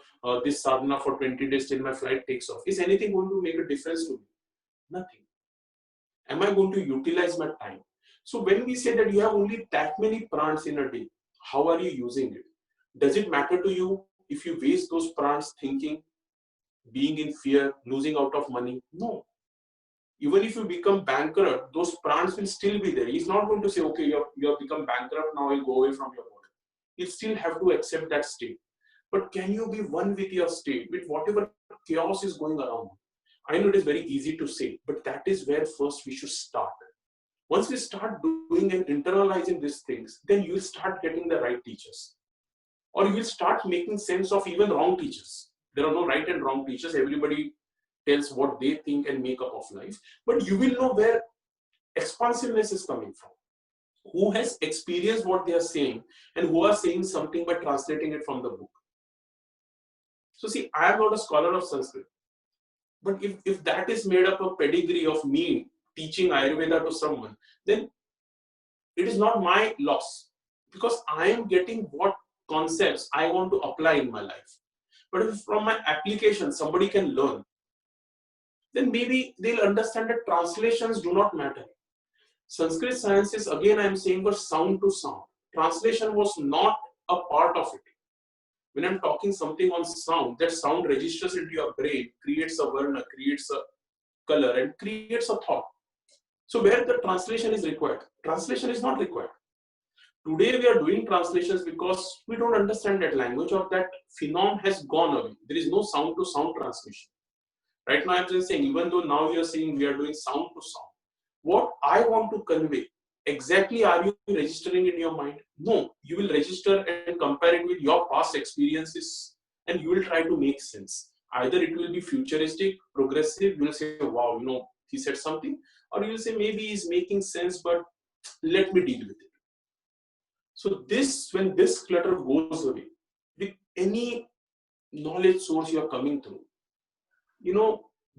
this sadhana for 20 days till my flight takes off. Is anything going to make a difference to me? Nothing. Am I going to utilize my time? So when we say that you have only that many prans in a day, how are you using it? Does it matter to you if you waste those prans thinking, being in fear, losing out of money? No. Even if you become bankrupt, those prans will still be there. He's not going to say, okay, you have become bankrupt, now you'll go away from your body. You still have to accept that state. But can you be one with your state, with whatever chaos is going around? I know it is very easy to say, but that is where first we should start. Once we start doing and internalizing these things, then you will start getting the right teachers. Or you will start making sense of even wrong teachers. There are no right and wrong teachers. Everybody tells what they think and make up of life. But you will know where expansiveness is coming from. Who has experienced what they are saying and who are saying something by translating it from the book. So see, I am not a scholar of Sanskrit. But if that is made up of pedigree of me teaching Ayurveda to someone, then it is not my loss. Because I am getting what concepts I want to apply in my life. But if from my application somebody can learn, then maybe they'll understand that translations do not matter. Sanskrit sciences, again I am saying, were sound to sound. Translation was not a part of it. When I'm talking something on sound, that sound registers into your brain, creates a varna, creates a color, and creates a thought. So where the translation is required, translation is not required. Today we are doing translations because we don't understand that language or that phenomenon has gone away. There is no sound to sound transmission. Right now I'm just saying, even though now you are saying we are doing sound to sound, what I want to convey, exactly are you registering in your mind? No, you will register and compare it with your past experiences and you will try to make sense. Either it will be futuristic, progressive, you will say, wow, he said something, or you will say maybe he's making sense, but let me deal with it. So when this clutter goes away, with any knowledge source you are coming through,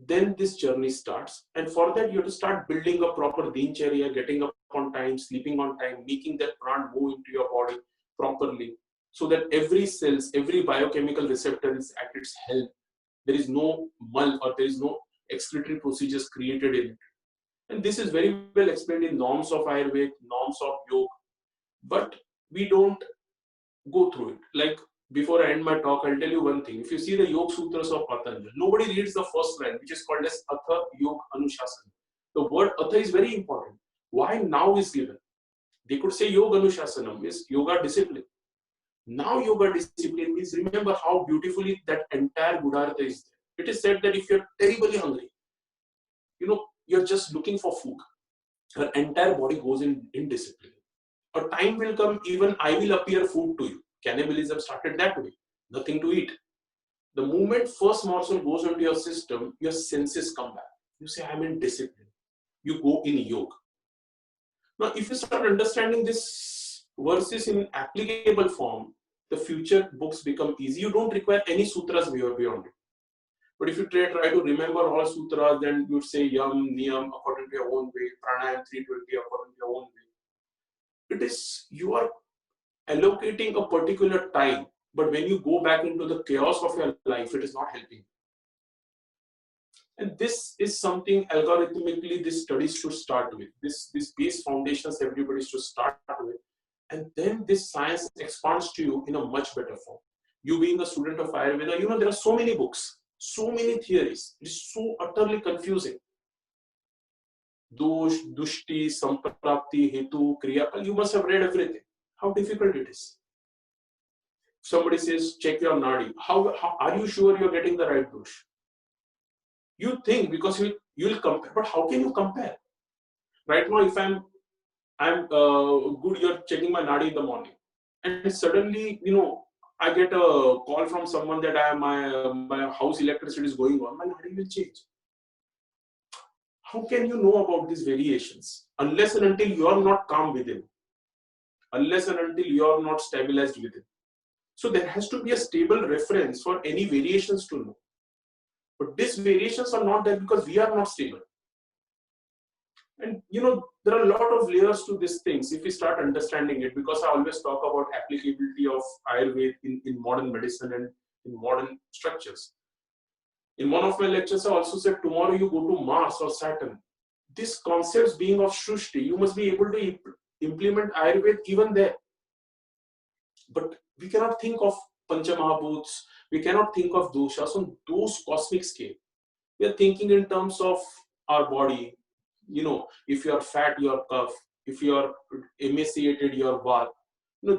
then this journey starts. And for that, you have to start building a proper dincharya, getting up on time, sleeping on time, making that pran move into your body properly, so that every cells, every biochemical receptor is at its health. There is no mull or there is no excretory procedures created in it. And this is very well explained in norms of Ayurveda, norms of yoga, but we don't go through it. Like, before I end my talk, I'll tell you one thing. If you see the Yoga Sutras of Patanjali, nobody reads the first line, which is called as Atha Yoga Anushasana. The word Atha is very important. Why now is given? They could say Yoga Anushasana means yoga discipline. Now yoga discipline means, remember how beautifully that entire Buddhartha is there. It is said that if you're terribly hungry, you're just looking for food, your entire body goes in discipline. A time will come, even I will appear food to you. Cannibalism started that way. Nothing to eat. The moment first morsel goes into your system, your senses come back. You say, I'm in discipline. You go in yoga. Now, if you start understanding this verses in applicable form, the future books become easy. You don't require any sutras beyond it. But if you try to remember all sutras, then you'd say yam, niyam according to your own way, pranayam 320 according to your own way. It is, you are allocating a particular time, but when you go back into the chaos of your life, it is not helping. And this is something algorithmically this studies should start with. This base foundations everybody should start with. And then this science expands to you in a much better form. You being a student of Ayurveda, there are so many books, so many theories. It is so utterly confusing. Dosh, Dushti, Samprapti, Hetu, Kriya. You must have read everything. How difficult it is. Somebody says, check your nadi. How are you sure you're getting the right dosh? You think because you'll compare, but how can you compare? Right now, if I'm good, you're checking my nadi in the morning, and suddenly, I get a call from someone that my house electricity is going on, my nadi will change. How can you know about these variations? Unless and until you are not calm within, unless and until you are not stabilized within. So there has to be a stable reference for any variations to know. But these variations are not there because we are not stable. And there are a lot of layers to these things if we start understanding it, because I always talk about applicability of Ayurveda in modern medicine and in modern structures. In one of my lectures, I also said, tomorrow you go to Mars or Saturn. These concepts being of Srushti, you must be able to implement Ayurveda even there. But we cannot think of Panchamahabhuts, we cannot think of doshas on those cosmic scale. We are thinking in terms of our body. If you are fat, your cuff. If you are emaciated, your vat.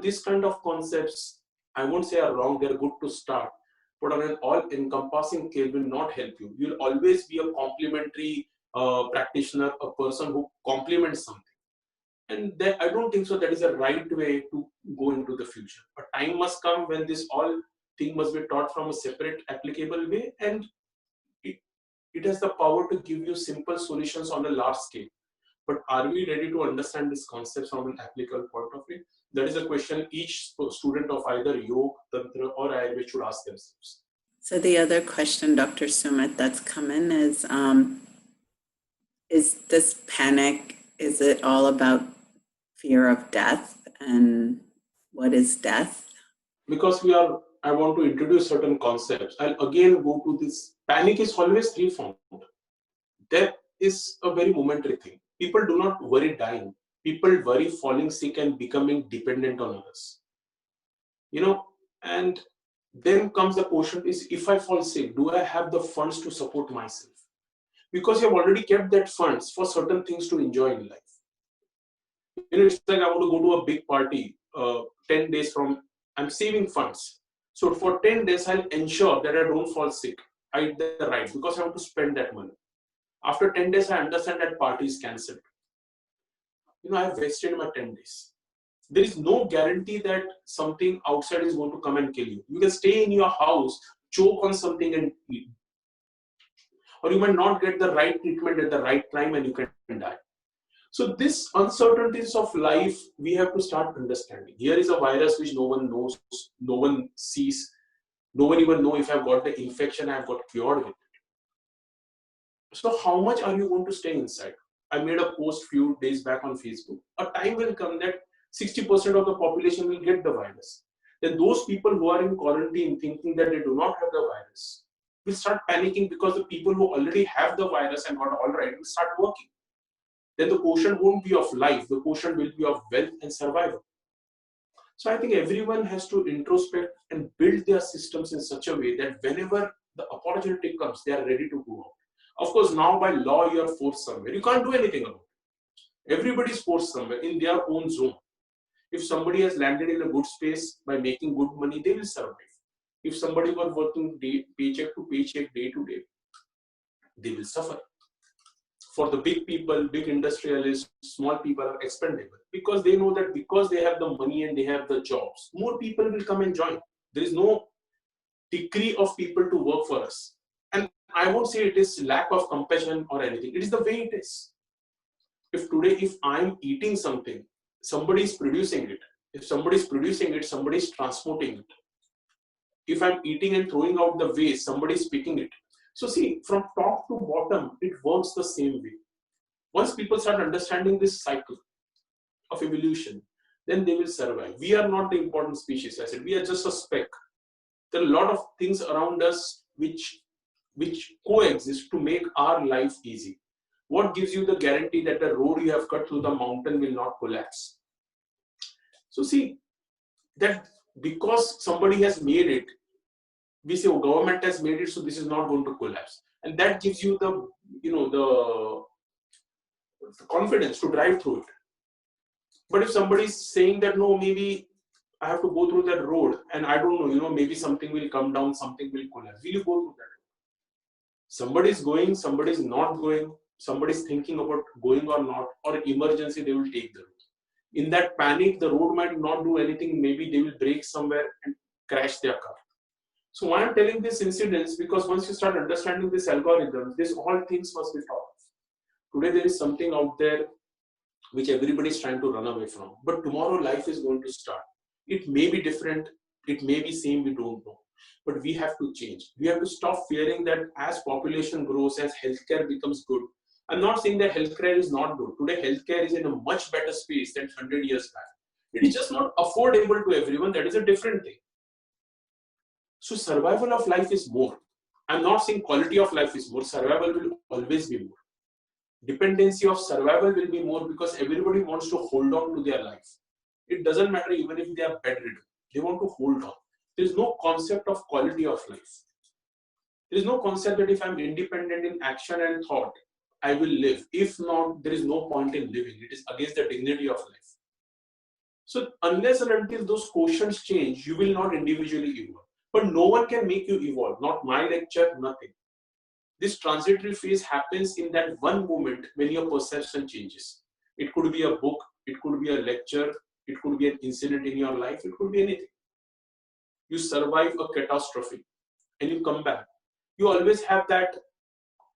This kind of concepts, I won't say are wrong, they're good to start. But on an all-encompassing scale will not help you. You'll always be a complementary practitioner, a person who complements something. And I don't think so that is a right way to go into the future. A time must come when this all thing must be taught from a separate applicable way, and it has the power to give you simple solutions on a large scale. But are we ready to understand these concepts from an applicable point of view? That is a question each student of either Yoga, Tantra or Ayurveda should ask themselves. So the other question, Dr. Sumit, that's come in is this panic, is it all about fear of death? And what is death? Because I want to introduce certain concepts. I'll again go to this. Panic is always threefold. Death is a very momentary thing. People do not worry dying. People worry falling sick and becoming dependent on others. And then comes the question is, if I fall sick, do I have the funds to support myself? Because you have already kept that funds for certain things to enjoy in life. It's like I want to go to a big party 10 days from, I'm saving funds. So for 10 days, I'll ensure that I don't fall sick. I did the right because I want to spend that money. After 10 days, I understand that party is cancelled. I have wasted my 10 days. There is no guarantee that something outside is going to come and kill you. You can stay in your house, choke on something and eat. Or you might not get the right treatment at the right time and you can die. So these uncertainties of life, we have to start understanding. Here is a virus which no one knows, no one sees, no one even knows if I've got the infection, I've got cured with it. So how much are you going to stay inside? I made a post few days back on Facebook. A time will come that 60% of the population will get the virus. Then those people who are in quarantine thinking that they do not have the virus will start panicking because the people who already have the virus and got all right will start working. Then the quotient won't be of life, the quotient will be of wealth and survival. So I think everyone has to introspect and build their systems in such a way that whenever the opportunity comes, they are ready to go out. Of course, now by law, you are forced somewhere. You can't do anything about it. Everybody is forced somewhere in their own zone. If somebody has landed in a good space by making good money, they will survive. If somebody was working paycheck to paycheck, day to day, they will suffer. For the big people, big industrialists, small people are expendable because they know that because they have the money and they have the jobs, more people will come and join. There is no decree of people to work for us. And I won't say it is lack of compassion or anything. It is the way it is. If today, if I'm eating something, somebody is producing it. If somebody is producing it, somebody is transporting it. If I'm eating and throwing out the waste, somebody is picking it. So see, from top to bottom, it works the same way. Once people start understanding this cycle of evolution, then they will survive. We are not the important species. I said, we are just a speck. There are a lot of things around us which coexist to make our life easy. What gives you the guarantee that the road you have cut through the mountain will not collapse? So see, that because somebody has made it, we say, oh, government has made it, so this is not going to collapse. And that gives you the, the confidence to drive through it. But if somebody is saying that, no, maybe I have to go through that road and I don't know, maybe something will come down, something will collapse. Will you go through that? Somebody is going, somebody is not going, somebody is thinking about going or not, or emergency, they will take the road. In that panic, the road might not do anything. Maybe they will brake somewhere and crash their car. So why I'm telling this incidents, because once you start understanding this algorithm, these all things must be taught. Today there is something out there which everybody is trying to run away from. But tomorrow life is going to start. It may be different, it may be same, we don't know. But we have to change. We have to stop fearing that as population grows, as healthcare becomes good. I'm not saying that healthcare is not good. Today healthcare is in a much better space than 100 years back. It is just not affordable to everyone. That is a different thing. So survival of life is more. I'm not saying quality of life is more. Survival will always be more. Dependency of survival will be more because everybody wants to hold on to their life. It doesn't matter even if they are bedridden. They want to hold on. There is no concept of quality of life. There is no concept that if I'm independent in action and thought, I will live. If not, there is no point in living. It is against the dignity of life. So unless and until those quotients change, you will not individually evolve. But no one can make you evolve. Not my lecture, nothing. This transitory phase happens in that one moment when your perception changes. It could be a book, it could be a lecture, it could be an incident in your life, it could be anything. You survive a catastrophe and you come back. You always have that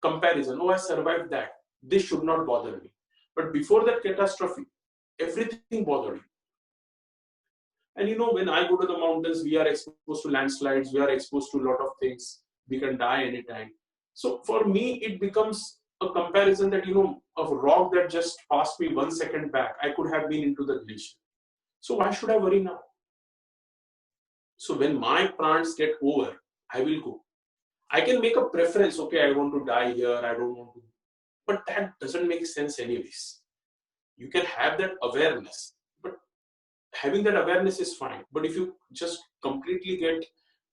comparison. Oh, I survived that. This should not bother me. But before that catastrophe, everything bothered you. And when I go to the mountains, we are exposed to landslides, we are exposed to a lot of things. We can die anytime. So for me, it becomes a comparison that, of a rock that just passed me 1 second back, I could have been into the glacier. So why should I worry now? So when my plans get over, I will go. I can make a preference. Okay, I want to die here. I don't want to. But that doesn't make sense anyways. You can have that awareness. But having that awareness is fine. But if you just completely get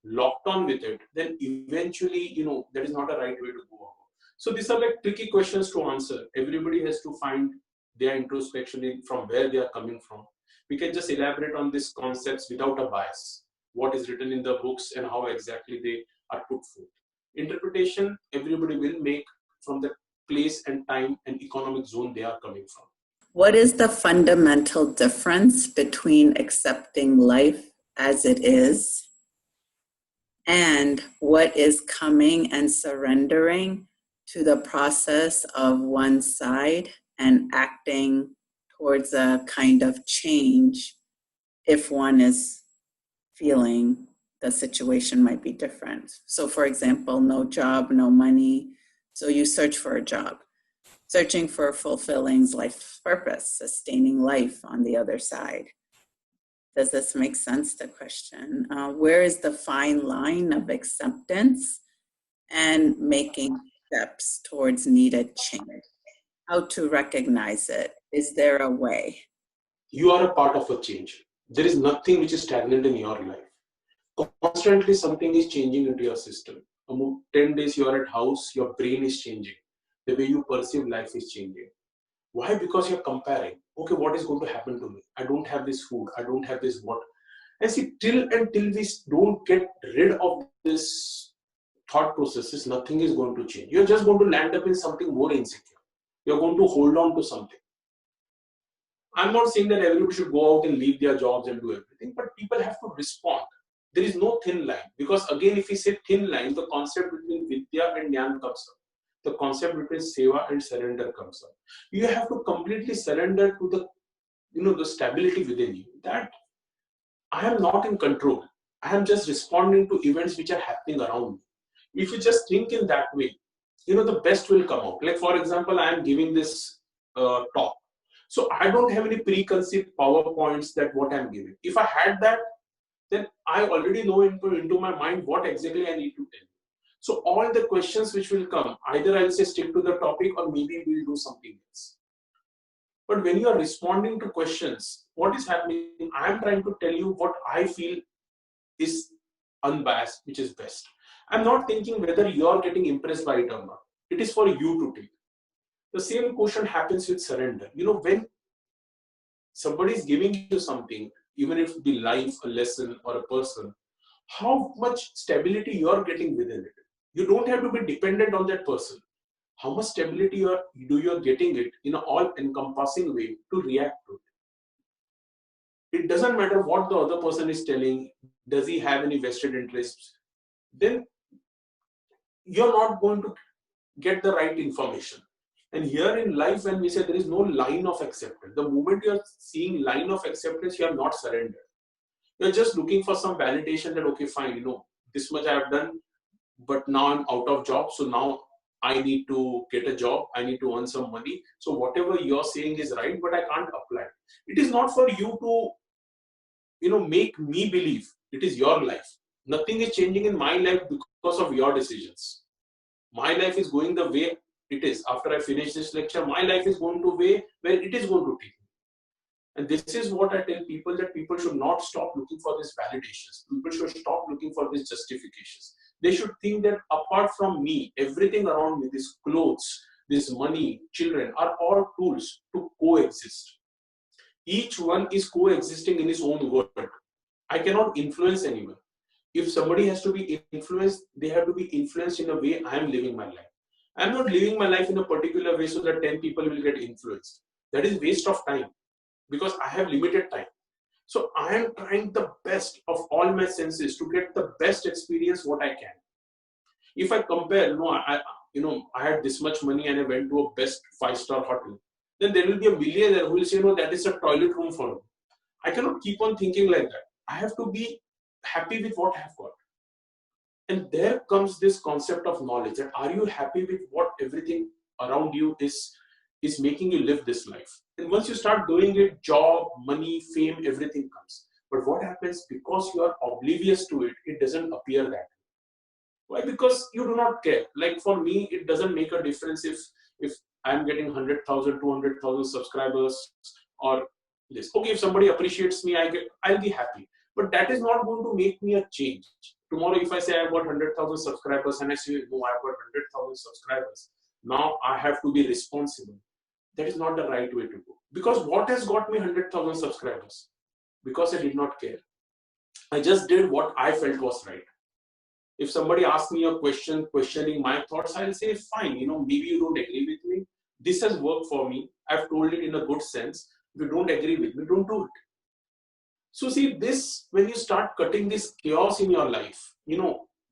locked on with it, then eventually, that is not a right way to go. So these are like tricky questions to answer. Everybody has to find their introspection in from where they are coming from. We can just elaborate on these concepts without a bias. What is written in the books and how exactly they are put forth. Interpretation, everybody will make from the place and time and economic zone they are coming from. What is the fundamental difference between accepting life as it is and what is coming and surrendering to the process of one side and acting towards a kind of change if one is feeling the situation might be different? So for example, no job, no money. So you search for a job, searching for fulfilling life's purpose, sustaining life on the other side. Does this make sense, the question? Where is the fine line of acceptance and making steps towards needed change? How to recognize it? Is there a way? You are a part of a change. There is nothing which is stagnant in your life. Constantly something is changing into your system. 10 days you are at house, your brain is changing. The way you perceive life is changing. Why? Because you're comparing. Okay, what is going to happen to me? I don't have this food. I don't have this water. And see, until we don't get rid of this thought processes, nothing is going to change. You're just going to land up in something more insecure. You're going to hold on to something. I'm not saying that everybody should go out and leave their jobs and do everything, but people have to respond. There is no thin line. Because again, if we say thin line, the concept between Vidya and Jnana comes up. The concept between seva and surrender comes up. You have to completely surrender to the, the stability within you. That I am not in control. I am just responding to events which are happening around me. If you just think in that way, the best will come out. Like for example, I am giving this talk. So I don't have any preconceived PowerPoints that what I'm giving. If I had that, then I already know into my mind what exactly I need to tell. So all the questions which will come, either I'll say stick to the topic or maybe we'll do something else. But when you are responding to questions, what is happening? I am trying to tell you what I feel is unbiased, which is best. I'm not thinking whether you are getting impressed by it or not. It is for you to take. The same question happens with surrender. When somebody is giving you something, even if it be life, a lesson, or a person, how much stability you are getting within it. You don't have to be dependent on that person. How much stability you are getting it in an all-encompassing way to react to it. It doesn't matter what the other person is telling. Does he have any vested interests? Then you're not going to get the right information. And here in life, when we say there is no line of acceptance, the moment you're seeing line of acceptance, you are not surrendered. You're just looking for some validation that, okay, fine, this much I have done, but now I'm out of job. So now I need to get a job. I need to earn some money. So whatever you're saying is right, but I can't apply. It is not for you to, make me believe. It is your life. Nothing is changing in my life because of your decisions. My life is going the way it is. After I finish this lecture, my life is going to way where it is going to take me. And this is what I tell people, that people should not stop looking for these validations. People should stop looking for these justifications. They should think that apart from me, everything around me, these clothes, this money, children, are all tools to coexist. Each one is coexisting in his own world. I cannot influence anyone. If somebody has to be influenced, they have to be influenced in a way I am living my life. I am not living my life in a particular way so that 10 people will get influenced. That is waste of time, because I have limited time. So I am trying the best of all my senses to get the best experience what I can. If I compare, I had this much money and I went to a best 5-star hotel, then there will be a millionaire who will say, no, that is a toilet room for me. I cannot keep on thinking like that. I have to be happy with what I have got. And there comes this concept of knowledge, that are you happy with what everything around you is making you live this life? And once you start doing it, job, money, fame, everything comes. But what happens, because you are oblivious to it, it doesn't appear that. Why? Because you do not care. Like for me, it doesn't make a difference if I'm getting 100,000, 200,000 subscribers or this. Okay, if somebody appreciates me, I'll be happy. But that is not going to make me a change. Tomorrow, if I say I've got 100,000 subscribers and I say, no, I've got 100,000 subscribers, now I have to be responsible. That is not the right way to go. Because what has got me 100,000 subscribers? Because I did not care. I just did what I felt was right. If somebody asks me a question, questioning my thoughts, I'll say, fine, maybe you don't agree with me. This has worked for me. I've told it in a good sense. If you don't agree with me, don't do it. So see this, when you start cutting this chaos in your life,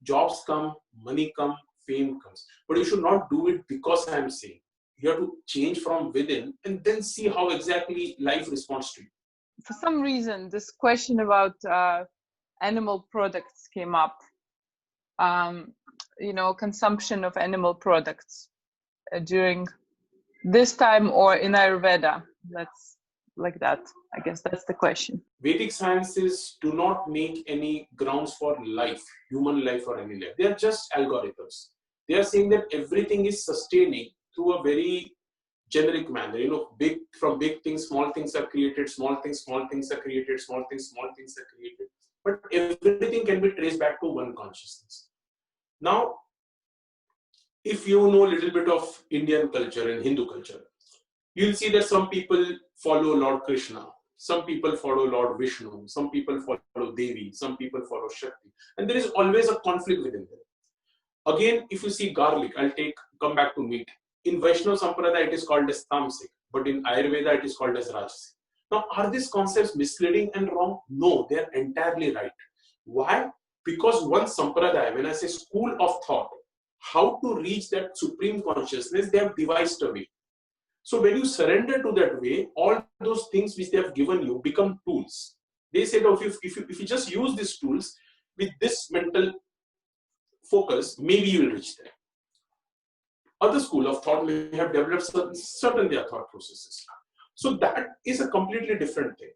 jobs come, money come, fame comes. But you should not do it because I'm saying. You have to change from within and then see how exactly life responds to you. For some reason, this question about animal products came up. Consumption of animal products during this time or in Ayurveda. That's like that. I guess that's the question. Vedic sciences do not make any grounds for life, human life or any life. They are just algorithms. They are saying that everything is sustaining through a very generic manner. From big things, small things are created, small things are created, small things are created. But everything can be traced back to one consciousness. Now, if you know a little bit of Indian culture and Hindu culture, you'll see that some people follow Lord Krishna, some people follow Lord Vishnu, some people follow Devi, some people follow Shakti. And there is always a conflict within them. Again, if you see garlic, come back to meat. In Vaishnava Sampradaya, it is called as Tamasic, but in Ayurveda, it is called as Rajasic. Now, are these concepts misleading and wrong? No, they are entirely right. Why? Because one Sampradaya, when I say school of thought, how to reach that supreme consciousness, they have devised a way. So when you surrender to that way, all those things which they have given you become tools. They said, oh, if you just use these tools with this mental focus, maybe you will reach there. Other school of thought may have developed certain their thought processes. So that is a completely different thing.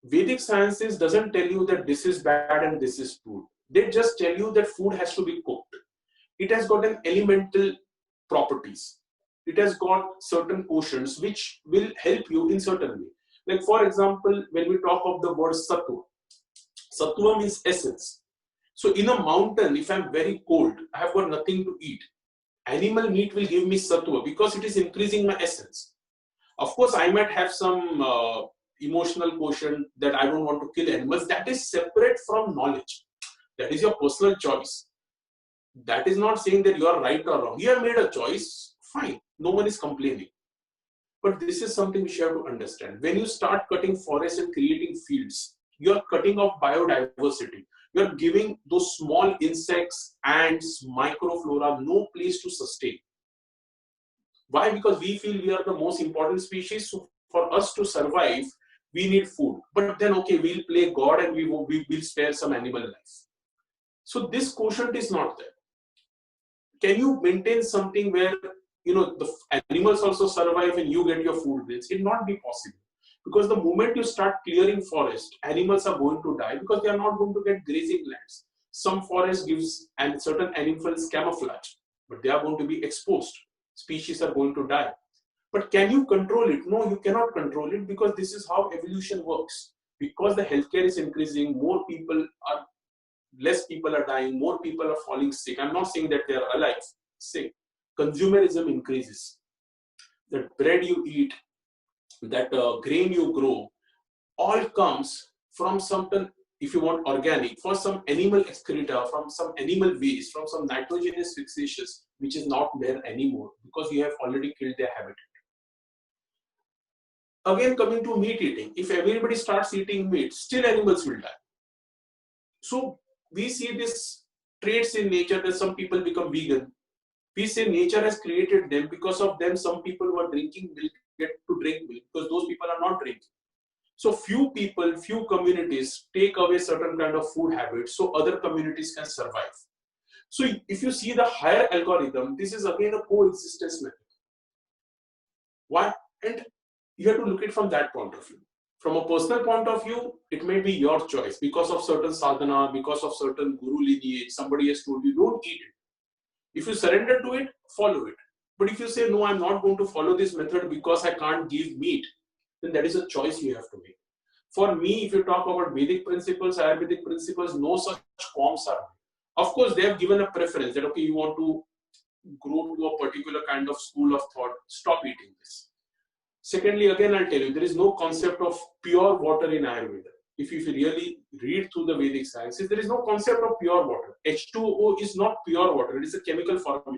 Vedic sciences doesn't tell you that this is bad and this is food. They just tell you that food has to be cooked. It has got an elemental properties. It has got certain quotients which will help you in certain way. Like for example, when we talk of the word sattva, sattva means essence. So in a mountain, if I'm very cold, I have got nothing to eat. animal meat will give me sattva because it is increasing my essence. Of course, I might have some emotional quotient that I don't want to kill animals. That is separate from knowledge. That is your personal choice. That is not saying that you are right or wrong. You have made a choice, fine. No one is complaining. But this is something which you have to understand. When you start cutting forests and creating fields, you are cutting off biodiversity. You are giving those small insects, ants, microflora no place to sustain. Why? Because we feel we are the most important species. So for us to survive, we need food. But then, okay, we'll play God and we will spare some animal life. So this quotient is not there. Can you maintain something where the animals also survive and you get your food bills? It not be possible, because the moment you start clearing forest, animals are going to die because they are not going to get grazing lands. Some forest gives and certain animals camouflage, but they are going to be exposed. Species are going to die. But can you control it? No, you cannot control it, because this is how evolution works. Because the healthcare is increasing, less people are dying, more people are falling sick. I'm not saying that they are alive, sick. Consumerism increases. The bread you eat, that grain you grow, all comes from something, if you want organic, for some animal excreta, from some animal waste, from some nitrogenous fixations, which is not there anymore because you have already killed their habitat. Again, coming to meat eating, if everybody starts eating meat, still animals will die. So we see these traits in nature that some people become vegan. We say nature has created them. Because of them, some people who are drinking milk get to drink milk, because those people are not drinking. So few people, few communities take away certain kind of food habits so other communities can survive. So if you see the higher algorithm, this is again a coexistence method. Why? And you have to look at it from that point of view. From a personal point of view, it may be your choice because of certain sadhana, because of certain guru lineage, somebody has told you, don't eat it. If you surrender to it, follow it. But if you say, no, I'm not going to follow this method because I can't give meat, then that is a choice you have to make. For me, if you talk about Vedic principles, Ayurvedic principles, no such qualms are. Of course, they have given a preference that, okay, you want to grow to a particular kind of school of thought, stop eating this. Secondly, again, I'll tell you, there is no concept of pure water in Ayurveda. If you really read through the Vedic sciences, there is no concept of pure water. H2O is not pure water, it is a chemical formula.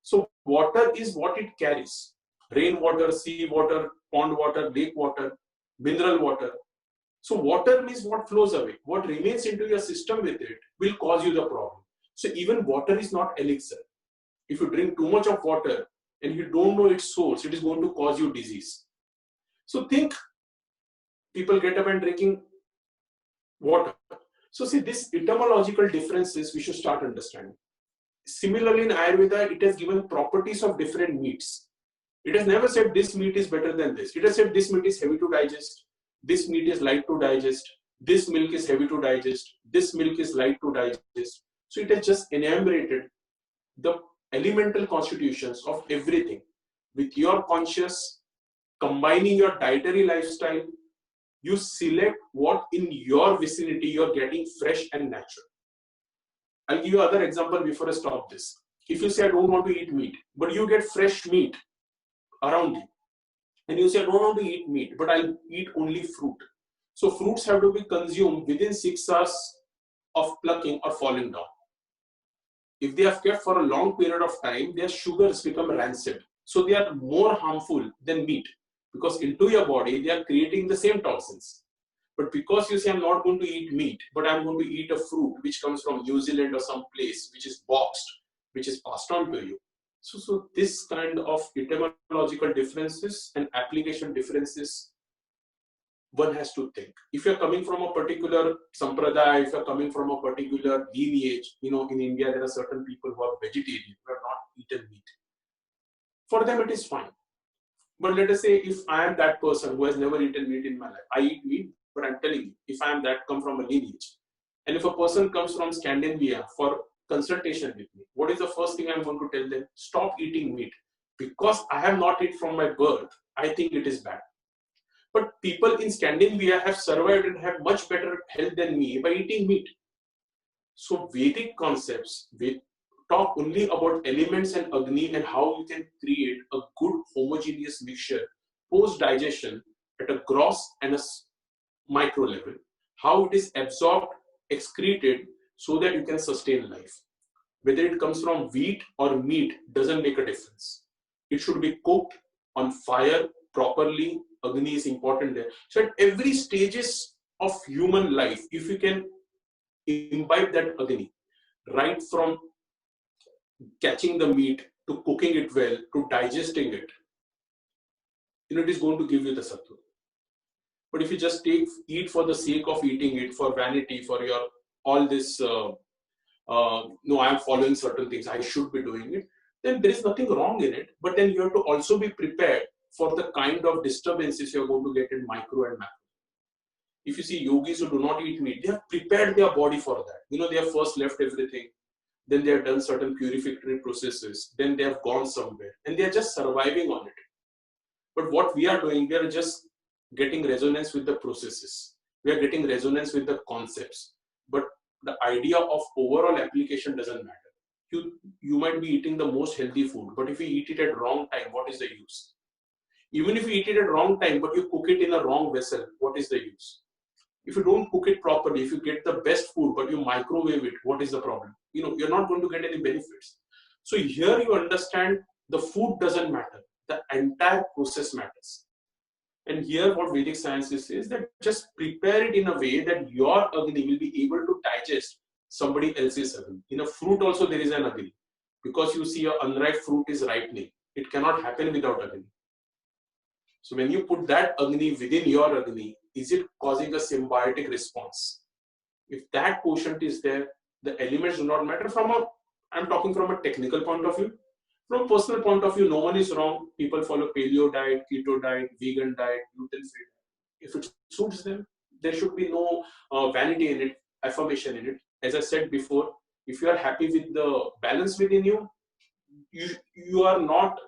So water is what it carries. Rainwater, sea water, pond water, lake water, mineral water. So water means what flows away. What remains into your system with it will cause you the problem. So even water is not elixir. If you drink too much of water and you don't know its source, it is going to cause you disease. So think, people get up and drinking water. So see, these etymological differences we should start understanding. Similarly, in Ayurveda, it has given properties of different meats. It has never said this meat is better than this. It has said this meat is heavy to digest, this meat is light to digest, this milk is heavy to digest, this milk is light to digest. So it has just enumerated the elemental constitutions of everything. With your conscious, combining your dietary lifestyle, you select what in your vicinity you're getting fresh and natural. I'll give you another example before I stop this. If you say, I don't want to eat meat, but you get fresh meat around you, and you say, I don't want to eat meat, but I'll eat only fruit. So fruits have to be consumed within 6 hours of plucking or falling down. If they are kept for a long period of time, their sugars become rancid. So they are more harmful than meat, because into your body, they are creating the same toxins. But because you say, I'm not going to eat meat, but I'm going to eat a fruit which comes from New Zealand or some place which is boxed, which is passed on to you. So this kind of etymological differences and application differences, one has to think. If you're coming from a particular sampradaya, if you're coming from a particular lineage, in India, there are certain people who are vegetarian, who have not eaten meat. For them, it is fine. But let us say, if I am that person who has never eaten meat in my life, I eat meat, but I'm telling you, if I am that, come from a lineage, and if a person comes from Scandinavia for consultation with me, what is the first thing I'm going to tell them? Stop eating meat. Because I have not eaten from my birth, I think it is bad. But people in Scandinavia have survived and have much better health than me by eating meat. So Vedic concepts, talk only about elements and Agni and how you can create a good homogeneous mixture post-digestion at a gross and a micro level. How it is absorbed, excreted, so that you can sustain life. Whether it comes from wheat or meat doesn't make a difference. It should be cooked on fire properly. Agni is important there. So at every stages of human life, if you can imbibe that Agni, right from catching the meat to cooking it well to digesting it, it is going to give you the sattva. But if you just eat for the sake of eating it, for vanity, for your all this, no, I am following certain things, I should be doing it, then there is nothing wrong in it. But then you have to also be prepared for the kind of disturbances you are going to get in micro and macro. If you see yogis who do not eat meat, they have prepared their body for that. They have first left everything, then they have done certain purificatory processes, then they have gone somewhere, and they are just surviving on it. But what we are doing, we are just getting resonance with the processes. We are getting resonance with the concepts. But the idea of overall application doesn't matter. You might be eating the most healthy food, but if you eat it at wrong time, what is the use? Even if you eat it at wrong time, but you cook it in a wrong vessel, what is the use? If you don't cook it properly, if you get the best food, but you microwave it, what is the problem? You're not going to get any benefits. So here you understand the food doesn't matter. The entire process matters. And here what Vedic science is that just prepare it in a way that your Agni will be able to digest somebody else's Agni. In a fruit also there is an Agni. Because you see an unripe fruit is ripening. It cannot happen without Agni. So when you put that Agni within your Agni, is it causing a symbiotic response? If that quotient is there, the elements do not matter. I'm talking from a technical point of view. From a personal point of view, no one is wrong. People follow paleo diet, keto diet, vegan diet, gluten-free. If it suits them, there should be no vanity in it, affirmation in it. As I said before, if you are happy with the balance within you, you are not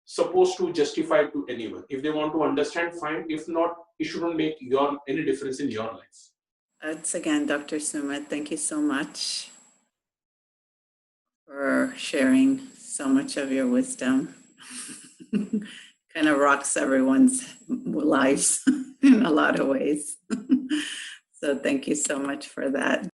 supposed to justify it to anyone. If they want to understand, fine. If not, it shouldn't make any difference in your life. That's again, Dr. Sumit. Thank you so much for sharing so much of your wisdom. Kind of rocks everyone's lives in a lot of ways. So thank you so much for that.